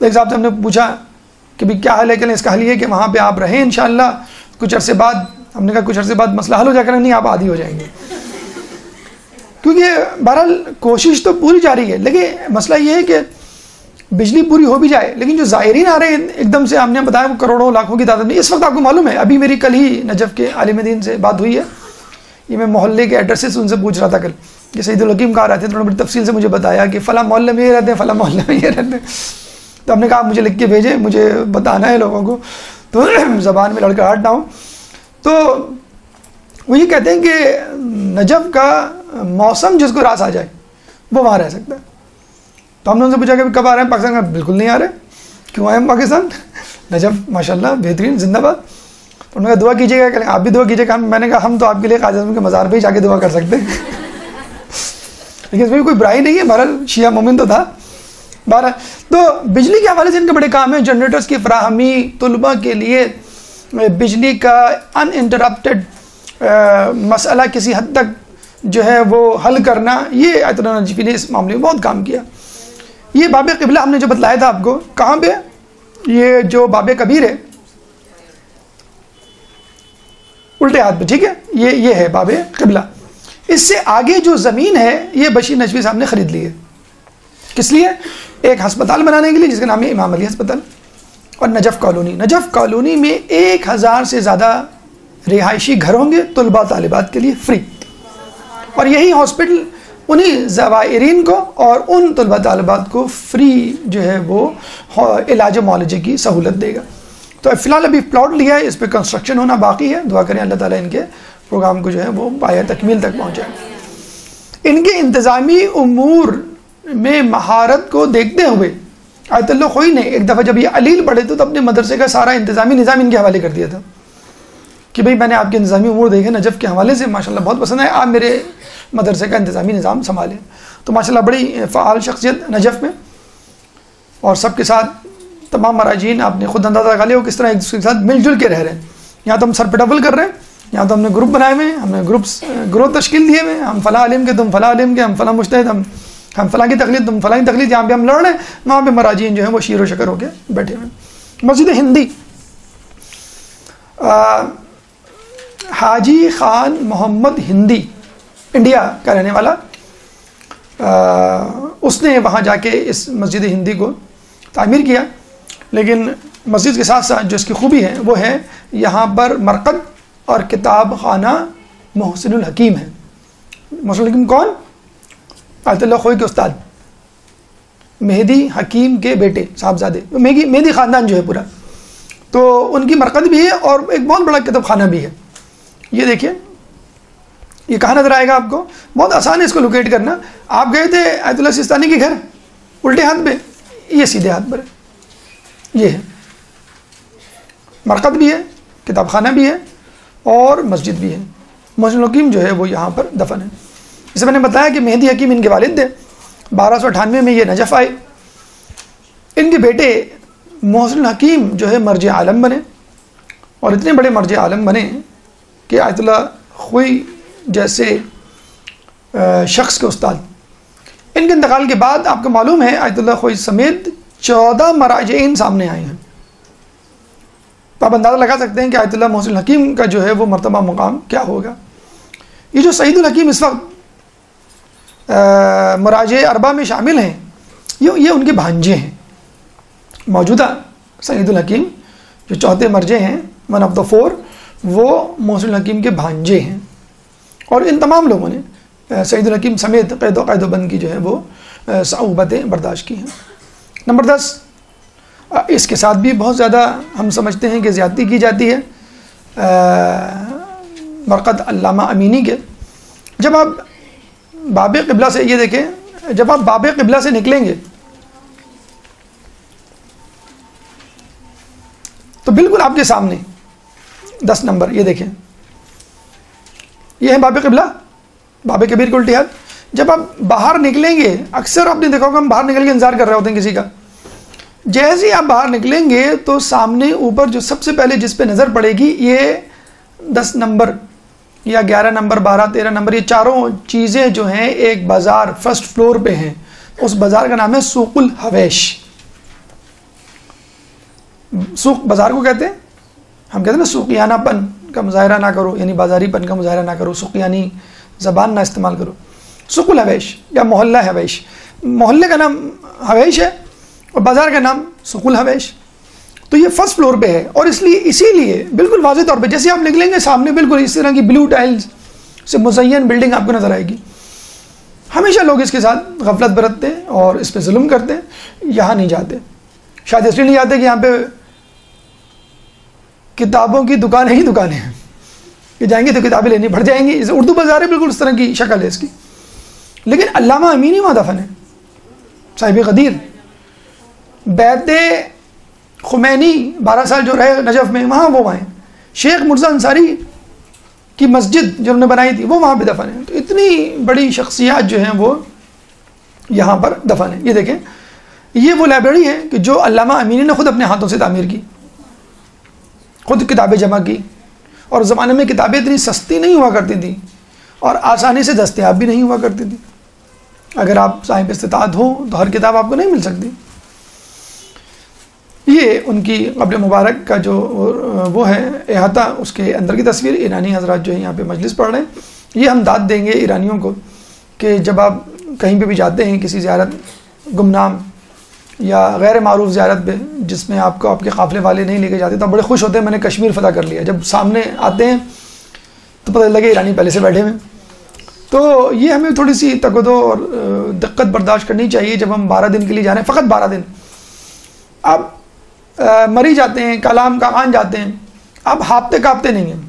ایک صاحب سے ہم نے پوچھا کہ بھی کیا حل ہے، کہ اس کا حل یہ ہے کہ وہاں پہ آپ رہیں انشاءاللہ، کچھ عرصے بعد ہم نے کہا کچھ عرصے بعد مسئلہ حل ہو جائے گا، نہیں آپ عادی ہو جائیں گے، کیونکہ بہرحال کوشش تو پوری جاری ہے، لیکن مسئلہ یہ ہے کہ بجلی پوری ہو بھی جائے لیکن جو زائرین آ رہے ہیں ایک دم سے، ہم نے بتایا وہ کروڑوں لاکھوں کی تعداد میں، اس وقت آپ کو معلوم ہے ابھی میری کل ہی نجف کے عالم دین سے بات ہوئی ہے، یہ میں محلے کے ایڈریسز ان سے پوچھ رہا تھا کل کہ سعید الحکیم کہاں رہتے ہیں، تو انہوں نے بڑی تفصیل سے مجھے بتایا کہ فلاں محلے میں یہ رہتے ہیں، فلاں محلے میں یہ رہتے ہیں، تو ہم نے کہا آپ مجھے لکھ کے بھیجیں، مجھے بتانا ہے لوگوں کو تو زبان میں لڑکڑاہٹ نہ ہو۔ تو وہ یہ کہتے ہیں کہ نجف کا موسم جس کو راس آ جائے وہ وہاں رہ سکتا ہے۔ تو ہم نے ان سے پوچھا کہ کب آ رہے ہیں پاکستان کا، بالکل نہیں آ رہے، کیوں آئے ہم پاکستان، نجف ماشاءاللہ بہترین، زندہ باد۔ تو انہوں نے کہا دعا کیجیے گا، کہ آپ بھی دعا کیجیے گا۔ میں نے کہا ہم تو آپ کے لیے قائد اعظم کے مزار پہ ہی جا کے دعا کر سکتے ہیں لیکن اس میں کوئی برائی نہیں ہے، بہرحال شیعہ مومن تو تھا۔ بہرحال تو بجلی کے حوالے سے ان کے بڑے کام ہیں، جنریٹرز کی فراہمی، طلباء کے لیے بجلی کا ان انٹرپٹیڈ مسئلہ کسی حد تک جو ہے وہ حل کرنا، یہ آیت اللہ نجفی نے اس معاملے میں بہت کام کیا۔ یہ باب قبلہ ہم نے جو بتلایا تھا آپ کو، کہاں پہ؟ یہ جو باب کبیر ہے الٹے ہاتھ پہ، ٹھیک ہے، یہ ہے باب قبلہ۔ اس سے آگے جو زمین ہے یہ بشیر نجفی صاحب نے خرید لی ہے، کس لیے؟ ایک ہسپتال بنانے کے لیے جس کا نام ہے امام علی ہسپتال، اور نجف کالونی۔ نجف کالونی میں 1000 سے زیادہ رہائشی گھر ہوں گے طلباء طالبات کے لیے فری، اور یہی ہاسپٹل انہی زائرین کو اور ان طلباء طالبات کو فری جو ہے وہ علاج معالجے کی سہولت دے گا۔ تو فی الحال ابھی پلاٹ لیا ہے، اس پہ کنسٹرکشن ہونا باقی ہے، دعا کریں اللہ تعالیٰ ان کے پروگرام کو جو ہے وہ پایہ تکمیل تک پہنچائے۔ ان کے انتظامی امور میں مہارت کو دیکھتے ہوئے آیت اللہ خوئی نے ایک دفعہ جب یہ علیل پڑھے تو اپنے مدرسے کا سارا انتظامی نظام ان کے حوالے کر دیا تھا کہ بھئی میں نے آپ کے انتظامی امور دیکھے نجف کے حوالے سے، ماشاءاللہ بہت پسند ہے، آپ میرے مدرسے کا انتظامی نظام سنبھالیں۔ تو ماشاءاللہ بڑی فعال شخصیت نجف میں، اور سب کے ساتھ تمام مراجعین آپ نے خود اندازہ لگا لیا وہ کس طرح ایک دوسرے کے ساتھ مل جل کے رہ رہے ہیں۔ یہاں تو ہم سر پہ ڈبل کر رہے ہیں، یہاں تو ہم نے گروپ بنائے ہوئے ہیں، ہم نے گروپ تشکیل دیے ہوئے ہیں، ہم فلاں عالم کے تم فلاں عالم کے، ہم فلاں مجتہد، ہم فلاں کی تقلید تم فلاں کی تقلید، یہاں پہ ہم لڑ رہے ہیں، وہاں پہ مراجعین جو ہیں وہ شیر و شکر ہو کے بیٹھے ہوئے ہیں۔ مسجد ہندی، حاجی خان محمد ہندی انڈیا کا رہنے والا، اس نے وہاں جا کے اس مسجد ہندی کو تعمیر کیا، لیکن مسجد کے ساتھ ساتھ جو اس کی خوبی ہے وہ ہے یہاں پر مرقد اور کتاب خانہ محسن الحکیم ہے۔ محسن الحکیم کون؟ آیت اللہ خوئی کے استاد، مہدی حکیم کے بیٹے صاحبزادے، مہدی خاندان جو ہے پورا، تو ان کی مرقد بھی ہے اور ایک بہت بڑا کتاب خانہ بھی ہے۔ یہ دیکھیں یہ کہاں نظر آئے گا آپ کو؟ بہت آسان ہے اس کو لوکیٹ کرنا۔ آپ گئے تھے آیت اللہ سیستانی کے گھر الٹے ہاتھ پہ، یہ سیدھے ہاتھ پر ہے، یہ ہے مرقد بھی ہے، کتاب خانہ بھی ہے اور مسجد بھی ہے۔ محسن الحکیم جو ہے وہ یہاں پر دفن ہے۔ جسے میں نے بتایا کہ مہدی حکیم ان کے والد تھے، 1298 میں یہ نجف آئے۔ ان کے بیٹے محسن الحکیم جو ہے مرجع عالم بنے، اور اتنے بڑے مرجع عالم بنے کہ آیت اللہ خوئی جیسے شخص کے استاد، ان کے انتقال کے بعد آپ کو معلوم ہے آیت اللہ خوئی سمیت 14 مراجعین سامنے آئے ہیں۔ تو آپ اندازہ لگا سکتے ہیں کہ آیت اللہ محسن الحکیم کا جو ہے وہ مرتبہ مقام کیا ہوگا۔ یہ جو سعید الحکیم اس وقت مراجع اربعہ میں شامل ہیں، یہ ان کے بھانجے ہیں۔ موجودہ سعید الحکیم جو چوتھے مرجع ہیں، 1 of the 4، وہ محسن الحکیم کے بھانجے ہیں، اور ان تمام لوگوں نے سعید الحکیم سمیت قید و بند کی جو ہے وہ صعوبتیں برداشت کی ہیں۔ نمبر 10، اس کے ساتھ بھی بہت زیادہ ہم سمجھتے ہیں کہ زیادتی کی جاتی ہے مرقد علامہ امینی کے۔ جب آپ باب قبلہ سے، یہ دیکھیں، جب آپ باب قبلہ سے نکلیں گے تو بالکل آپ کے سامنے 10 نمبر، یہ دیکھیں، یہ ہے باب قبلہ، باب کبیر کے الٹے ہاتھ۔ جب آپ باہر نکلیں گے، اکثر آپ نے دیکھا ہوگا ہم باہر نکل کے انتظار کر رہے ہوتے ہیں کسی کا، جیسے ہی آپ باہر نکلیں گے تو سامنے اوپر جو سب سے پہلے جس پہ نظر پڑے گی، یہ 10 نمبر یا 11 نمبر، 12، 13 نمبر، یہ چاروں چیزیں جو ہیں ایک بازار فرسٹ فلور پہ ہیں۔ اس بازار کا نام ہے سوق الحویش۔ سوق بازار کو کہتے ہیں، ہم کہتے ہیں نا سوقیانہ پن کا مظاہرہ نہ کرو، یعنی بازاری پن کا مظاہرہ نہ کرو، سوقیانی زبان نہ استعمال کرو. سوق الحویش یا محلہ حویش، محلے کا نام حویش ہے اور بازار کا نام سوق الحویش. تو یہ فرسٹ فلور پہ ہے، اور اسی لیے بالکل واضح طور پہ جیسے آپ نکلیں گے سامنے بالکل اس طرح کی بلو ٹائلز سے مزین بلڈنگ آپ کو نظر آئے گی. ہمیشہ لوگ اس کے ساتھ غفلت برتتے ہیں اور اس پہ ظلم کرتے ہیں. یہاں نہیں جاتے، شاید اس لیے نہیں جاتے کہ یہاں پہ کتابوں کی دکانیں ہی دکانیں ہیں کہ جائیں گے تو کتابیں لینی پڑ جائیں گی. اردو بازار ہے، بالکل اس طرح کی شکل ہے اس کی. لیکن علامہ امینی وہاں دفن ہے، صاحب غدیر. بیت خمینی 12 سال جو رہے نجف میں، وہاں ہیں. شیخ مرزا انصاری کی مسجد جو انہوں نے بنائی تھی وہ وہاں پہ دفن ہے. تو اتنی بڑی شخصیات جو ہیں وہ یہاں پر دفن ہیں. یہ دیکھیں، یہ وہ لائبریری ہے کہ جو علامہ امینی نے خود اپنے ہاتھوں سے تعمیر کی، خود کتابیں جمع کی. اور زمانے میں کتابیں اتنی سستی نہیں ہوا کرتی تھیں اور آسانی سے دستیاب بھی نہیں ہوا کرتی تھی. اگر آپ صاحب استطاعت ہوں تو ہر کتاب آپ کو نہیں مل سکتی. یہ ان کی قبر مبارک کا جو وہ ہے احاطہ، اس کے اندر کی تصویر. ایرانی حضرات جو ہیں یہاں پہ مجلس پڑھ رہے ہیں. یہ ہم داد دیں گے ایرانیوں کو کہ جب آپ کہیں پہ بھی جاتے ہیں کسی زیارت گمنام یا غیر معروف زیارت پہ جس میں آپ کو آپ کے قافلے والے نہیں لے کے جاتے، تو بڑے خوش ہوتے ہیں میں نے کشمیر فتح کر لیا. جب سامنے آتے ہیں تو پتہ لگے ایرانی پہلے سے بیٹھے ہوئے. تو یہ ہمیں تھوڑی سی تکدو اور دقت برداشت کرنی چاہیے جب ہم 12 دن کے لیے جا رہے ہیں، فقط 12 دن. اب مری جاتے ہیں، کلام کاغان جاتے ہیں، اب ہاپتے کاپتے نہیں ہیں،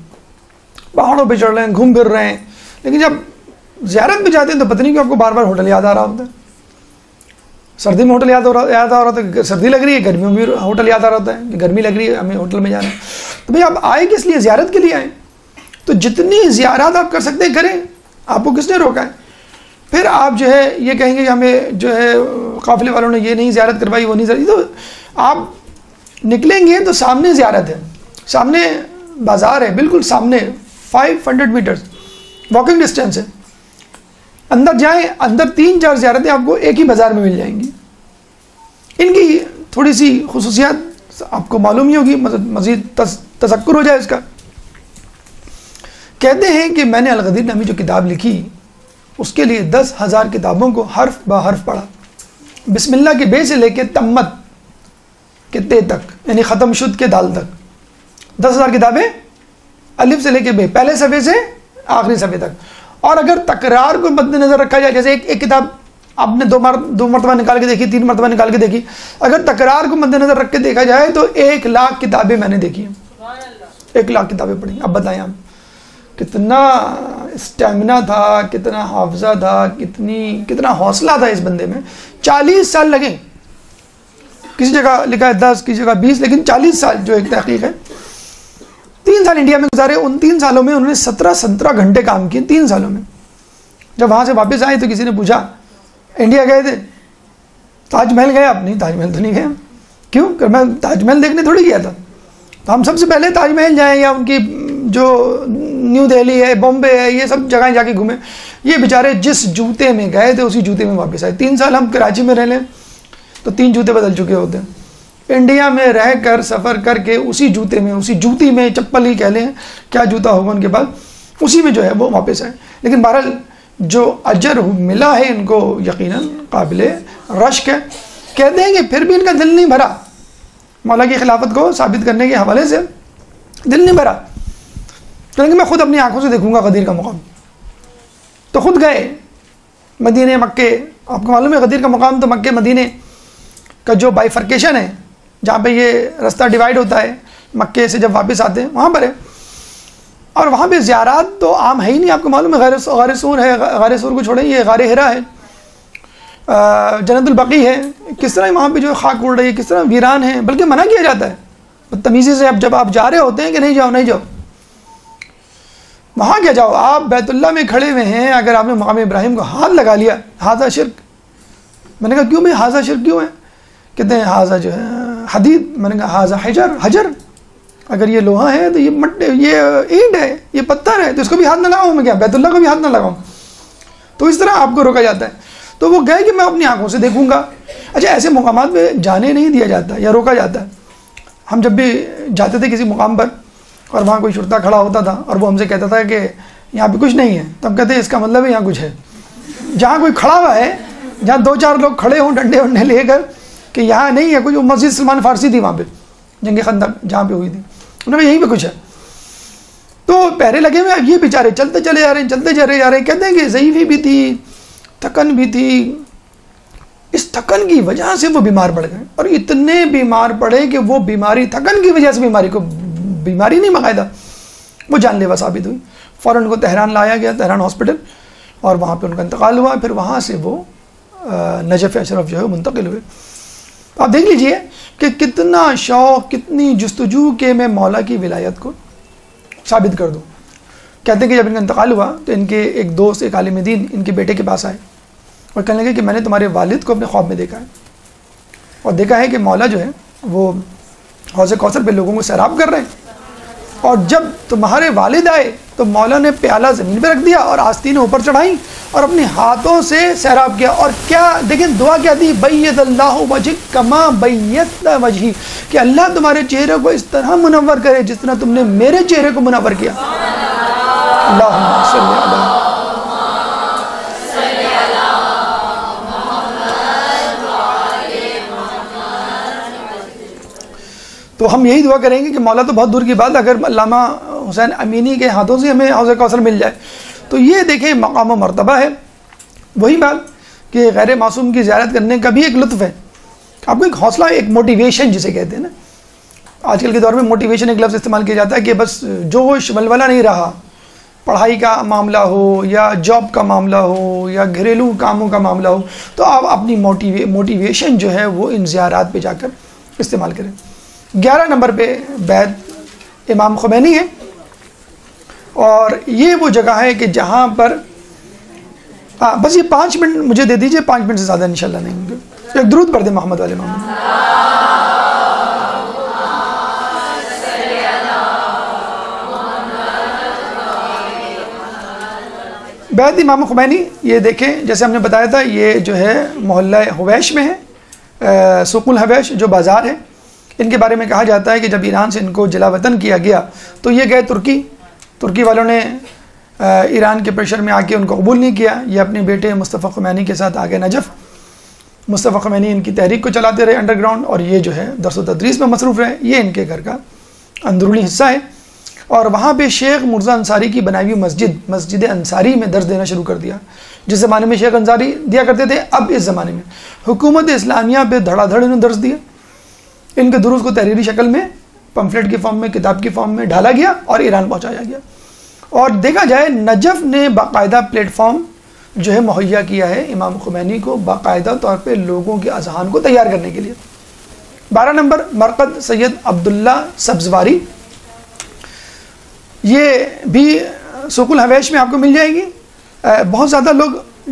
پہاڑوں پہ چڑھ رہے ہیں، گھوم پھر رہے ہیں. لیکن جب زیارت پہ جاتے ہیں تو پتہ نہیں کہ آپ کو بار بار ہوٹل یاد آ رہا ہوتا ہے. سردی میں ہوٹل یاد آ رہا ہوتا ہے، سردی لگ رہی ہے، گرمیوں میں ہوٹل یاد آ رہا ہوتا ہے کہ گرمی لگ رہی ہے، ہمیں ہوٹل میں جانا ہے. تو بھائی آپ آئے کس لیے؟ زیارت کے لیے آئے. تو جتنی زیارات آپ کر سکتے ہیں کریں، آپ کو کس نے روکا ہے؟ پھر آپ جو ہے یہ کہیں گے کہ ہمیں جو ہے قافلے والوں نے یہ نہیں زیارت کروائی، وہ نہیں زیارت. تو آپ نکلیں گے تو سامنے زیارت ہے، سامنے بازار ہے، بالکل سامنے 500 میٹرز واکنگ ڈسٹینس ہے. اندر جائیں، اندر 3-4 زیارتیں آپ کو ایک ہی بازار میں مل جائیں گی. ان کی تھوڑی سی خصوصیات آپ کو معلوم ہی ہوگی، مزید تذکر ہو جائے اس کا. کہتے ہیں کہ میں نے الغدیر نامی جو کتاب لکھی اس کے لیے 10,000 کتابوں کو حرف بہ حرف پڑھا. بسم اللہ کے بے سے لے کے تمت کے تے تک، یعنی ختم شد کے دال تک 10,000 کتابیں، الف سے لے کے بے، پہلے صفحے سے آخری صفحے تک. اور اگر تکرار کو مد نظر رکھا جائے، جیسے ایک کتاب آپ نے دو مرتبہ نکال کے دیکھی، 3 مرتبہ نکال کے دیکھی، اگر تکرار کو مد نظر رکھ کے دیکھا جائے تو 1,00,000 کتابیں میں نے دیکھی ہیں. 1,00,000 کتابیں پڑھی. اب بتائیں آپ کتنا اسٹیمنا تھا، کتنا حافظہ تھا، کتنا حوصلہ تھا اس بندے میں. 40 سال لگے. کسی جگہ لکھا ہے 10، کسی جگہ 20، لیکن 40 سال جو ایک تحقیق ہے. 3 سال انڈیا میں گزارے. ان 3 سالوں میں انہوں نے 17 گھنٹے کام کیے. 3 سالوں میں. جب وہاں سے واپس آئے تو کسی نے پوچھا انڈیا گئے تھے؟ تاج محل گئے آپ؟ نہیں، تاج محل تو نہیں گئے. کیوں؟ کہ میں تاج محل دیکھنے تھوڑی گیا تھا. تو ہم سب سے پہلے تاج محل جائیں یا ان کی جو نیو دہلی ہے، بامبے ہے، یہ سب جگہیں جا کے گھومیں. یہ بیچارے جس جوتے میں گئے تھے اسی جوتے میں واپس آئے. 3 سال ہم کراچی میں رہ لیں تو 3 جوتے بدل چکے ہوتے ہیں. انڈیا میں رہ کر سفر کر کے اسی جوتے میں، اسی جوتی میں، چپل ہی کہہ لیں، کیا جوتا ہوگا ان کے پاس، اسی میں جو ہے وہ واپس آئے. لیکن بہرحال جو اجر ملا ہے ان کو یقیناً قابل رشک ہے. کہتے ہیں کہ پھر بھی ان کا دل نہیں بھرا، مولا کی خلافت کو ثابت کرنے کے حوالے سے دل نہیں بھرا. کیونکہ میں خود اپنی آنکھوں سے دیکھوں گا غدیر کا مقام. تو خود گئے مدینے، مکے. آپ کو معلوم ہے غدیر کا مقام تو مکے مدینے کا جو بائیفرکیشن ہے، جہاں پہ یہ رستہ ڈیوائیڈ ہوتا ہے مکے سے جب واپس آتے ہیں، وہاں پر ہے. اور وہاں پہ زیارات تو عام ہے ہی نہیں. آپ کو معلوم ہے غار سور ہے، غار سور کو چھوڑیں، یہ غار ہرا ہے، جنت البقیع ہے. کس طرح وہاں پہ جو خاک اڑ رہی ہے، کس طرح ویران ہے. بلکہ منع کیا جاتا ہے بدتمیزی سے. اب جب آپ جا رہے ہوتے ہیں کہ نہیں جاؤ، نہیں جاؤ وہاں. کیا جاؤ؟ آپ بیت اللہ میں کھڑے ہوئے ہیں، اگر آپ نے مقام ابراہیم کو ہاتھ لگا لیا، ہاذا شرک. میں نے کہا کیوں بھائی ہاذا شرک کیوں ہے؟ کہتے ہیں ہاذا جو ہے حدید. میں نے کہا ہاذا حجر. اگر یہ لوہا ہے تو یہ اینٹ ہے، یہ پتھر ہے، تو اس کو بھی ہاتھ نہ لگاؤں میں؟ کیا بیت اللہ کو بھی ہاتھ نہ لگاؤں؟ تو اس طرح آپ کو روکا جاتا ہے. تو وہ گئے کہ میں اپنی آنکھوں سے دیکھوں گا. اچھا، ایسے مقامات پہ جانے نہیں دیا جاتا یا روکا جاتا ہے. ہم جب بھی جاتے تھے کسی مقام پر اور وہاں کوئی شرطا کھڑا ہوتا تھا اور وہ ہم سے کہتا تھا کہ یہاں پہ کچھ نہیں ہے، تب کہتے ہیں اس کا مطلب ہے یہاں کچھ ہے. جہاں کوئی کھڑا ہوا ہے، جہاں 2-4 لوگ کھڑے ہوں ڈنڈے ونڈے لے کر کہ یہاں نہیں ہے کچھ، مسجد سلمان فارسی تھی وہاں پہ جنگ خندق جہاں پہ ہوئی تھی، انہوں نے یہیں پہ کچھ ہے. تو پہرے لگے ہوئے، اب یہ بیچارے چلتے چلے جا رہے ہیں، چلتے چلے جا رہے ہیں. کہتے ہیں کہ ضعیفی بھی تھی، تھکن بھی تھی. اس تھکن کی وجہ سے وہ بیمار پڑ گئے، اور اتنے بیمار پڑے کہ وہ بیماری تھکن کی وجہ سے بیماری نہیں باقاعدہ وہ جان لیوا ثابت ہوئی. فوراً کو تہران لایا گیا، تہران ہاسپٹل، اور وہاں پہ ان کا انتقال ہوا. پھر وہاں سے وہ نجف اشرف جو ہے منتقل ہوئے. آپ دیکھ لیجئے کہ کتنا شوق، کتنی جستجو کہ میں مولا کی ولایت کو ثابت کر دوں. کہتے ہیں کہ جب ان کا انتقال ہوا تو ان کے ایک دوست، ایک عالم دین ان کے بیٹے کے پاس آئے اور کہنے لگے کہ میں نے تمہارے والد کو اپنے خواب میں دیکھا ہے، اور دیکھا ہے کہ مولا جو ہے وہ حوض کوثر پہ لوگوں کو سیراب کر رہے ہیں، اور جب تمہارے والد آئے تو مولا نے پیالہ زمین پہ رکھ دیا اور آستینیں اوپر چڑھائیں اور اپنے ہاتھوں سے سیراب کیا. اور کیا دیکھیں دعا کیا تھی، بیض اللہ وجہک کما بیضت وجہی، کہ اللہ تمہارے چہرے کو اس طرح منور کرے جس طرح تم نے میرے چہرے کو منور کیا. اللہم صلی اللہ. تو ہم یہی دعا کریں گے کہ مولا تو بہت دور کی بات، اگر علامہ حسین امینی کے ہاتھوں سے ہمیں حوض کوثر مل جائے تو یہ دیکھیں مقام و مرتبہ ہے. وہی بات کہ غیر معصوم کی زیارت کرنے کا بھی ایک لطف ہے. آپ کو ایک حوصلہ، ایک موٹیویشن جسے کہتے ہیں نا، آج کل کے دور میں موٹیویشن ایک لفظ استعمال کیا جاتا ہے کہ بس جوش ولولہ نہیں رہا، پڑھائی کا معاملہ ہو یا جاب کا معاملہ ہو یا گھریلو کاموں کا معاملہ ہو، تو آپ اپنی موٹیویشن جو ہے وہ ان زیارات پہ جا کر استعمال کریں. 11 نمبر پہ بیت امام خمینی ہے، اور یہ وہ جگہ ہے کہ جہاں پر بس یہ 5 منٹ مجھے دے دیجئے، 5 منٹ سے زیادہ انشاءاللہ نہیں ہوں گے. ایک درود پڑھ دیں محمد والے محمد. بیت امام خمینی یہ دیکھیں، جیسے ہم نے بتایا تھا یہ جو ہے محلہ حویش میں ہے، سوق الحویش جو بازار ہے. ان کے بارے میں کہا جاتا ہے کہ جب ایران سے ان کو جلا وطن کیا گیا تو یہ گئے ترکی والوں نے ایران کے پریشر میں آ کے ان کو قبول نہیں کیا. یہ اپنے بیٹے مصطفیٰ خمینی کے ساتھ آگے نجف. مصطفیٰ خمینی ان کی تحریک کو چلاتے رہے انڈر گراؤنڈ، اور یہ جو ہے درس و تدریس میں مصروف رہے. یہ ان کے گھر کا اندرونی حصہ ہے. اور وہاں پہ شیخ مرزا انصاری کی بنائی ہوئی مسجد انصاری میں درس دینا شروع کر دیا. جس زمانے میں شیخ انصاری دیا کرتے تھے، اب اس زمانے میں حکومت اسلامیہ پہ دھڑا دھڑ انہوں نے درس دیا. ان کے دروس کو تحریری شکل میں، پمفلٹ کی فارم میں، کتاب کی فارم میں ڈالا گیا اور ایران پہنچایا گیا. اور دیکھا جائے نجف نے باقاعدہ پلیٹ فارم جو ہے مہیا کیا ہے امام خمینی کو باقاعدہ طور پہ لوگوں کے اذہان کو تیار کرنے کے لیے. 12 نمبر مرقد سید عبداللہ سبزواری، یہ بھی سوق الحویش میں آپ کو مل جائے گی. بہت زیادہ لوگ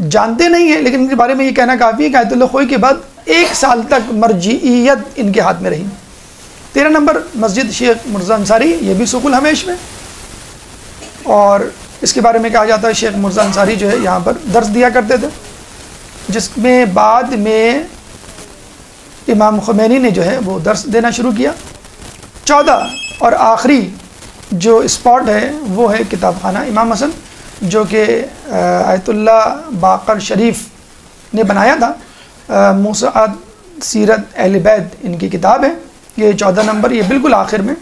جانتے نہیں ہیں، لیکن ان کے بارے میں یہ کہنا کافی ہے کہ آیت اللہ خوئی کے بعد 1 سال تک مرجعیت ان کے ہاتھ میں رہی. 13 نمبر مسجد شیخ مرزا انصاری، یہ بھی سوق الحویش میں، اور اس کے بارے میں کہا جاتا ہے شیخ مرزا انصاری جو ہے یہاں پر درس دیا کرتے تھے، جس میں بعد میں امام خمینی نے جو ہے وہ درس دینا شروع کیا. 14 اور آخری جو اسپاٹ ہے وہ ہے کتاب خانہ امام حسن، جو کہ آیت اللہ باقر شریف نے بنایا تھا. موسوعات سیرت اہل بیت ان کی کتاب ہے. یہ 14 نمبر، یہ بالکل آخر میں،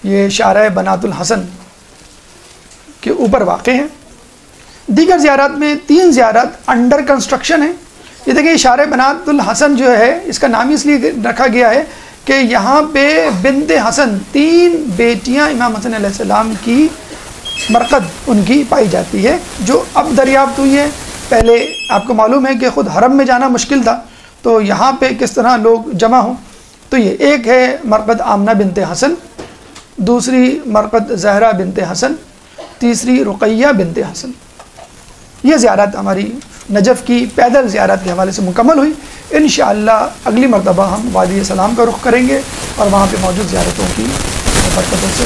یہ شارع بنات الحسن کے اوپر واقع ہے. دیگر زیارات میں 3 زیارات انڈر کنسٹرکشن ہیں. یہ دیکھیں شارع بنات الحسن جو ہے اس کا نام اس لیے رکھا گیا ہے کہ یہاں پہ بنت حسن، 3 بیٹیاں امام حسن علیہ السلام کی مرقد ان کی پائی جاتی ہے، جو اب دریافت ہوئی ہے. پہلے آپ کو معلوم ہے کہ خود حرم میں جانا مشکل تھا، تو یہاں پہ کس طرح لوگ جمع ہوں. تو یہ ایک ہے مرقد آمنہ بنت حسن، دوسری مرقد زہرہ بنت حسن، تیسری رقیہ بنت حسن. یہ زیارت ہماری نجف کی پیدل زیارت کے حوالے سے مکمل ہوئی. انشاءاللہ اگلی مرتبہ ہم وادی سلام کا رخ کریں گے اور وہاں پہ موجود زیارتوں کی برکتوں سے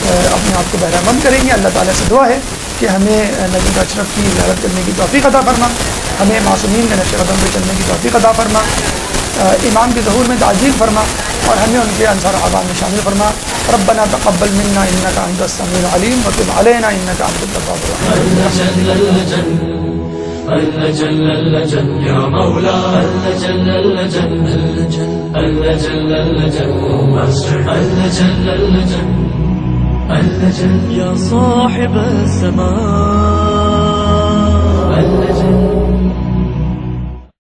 اپنے آپ کو بہرہ مند کریں گے. اللہ تعالیٰ سے دعا ہے کہ ہمیں نبی اشرف کی زیارت کرنے کی توفیق عطا فرما، ہمیں معصومین کے نقش قدم پہ چلنے کی توفیق عطا فرما، امام کے ظہور میں تعجیل فرما. اور ہمیں ان کے انصار احباب میں شامل فرما. ربنا تقبل منا انك انت السميع العليم وتب علينا انك انت التواب الرحيم. اللجن اللجن يا مولا اللجن اللجن اللجن اللجن اللجن اللجن اللجن يا صاحب السماء اللجن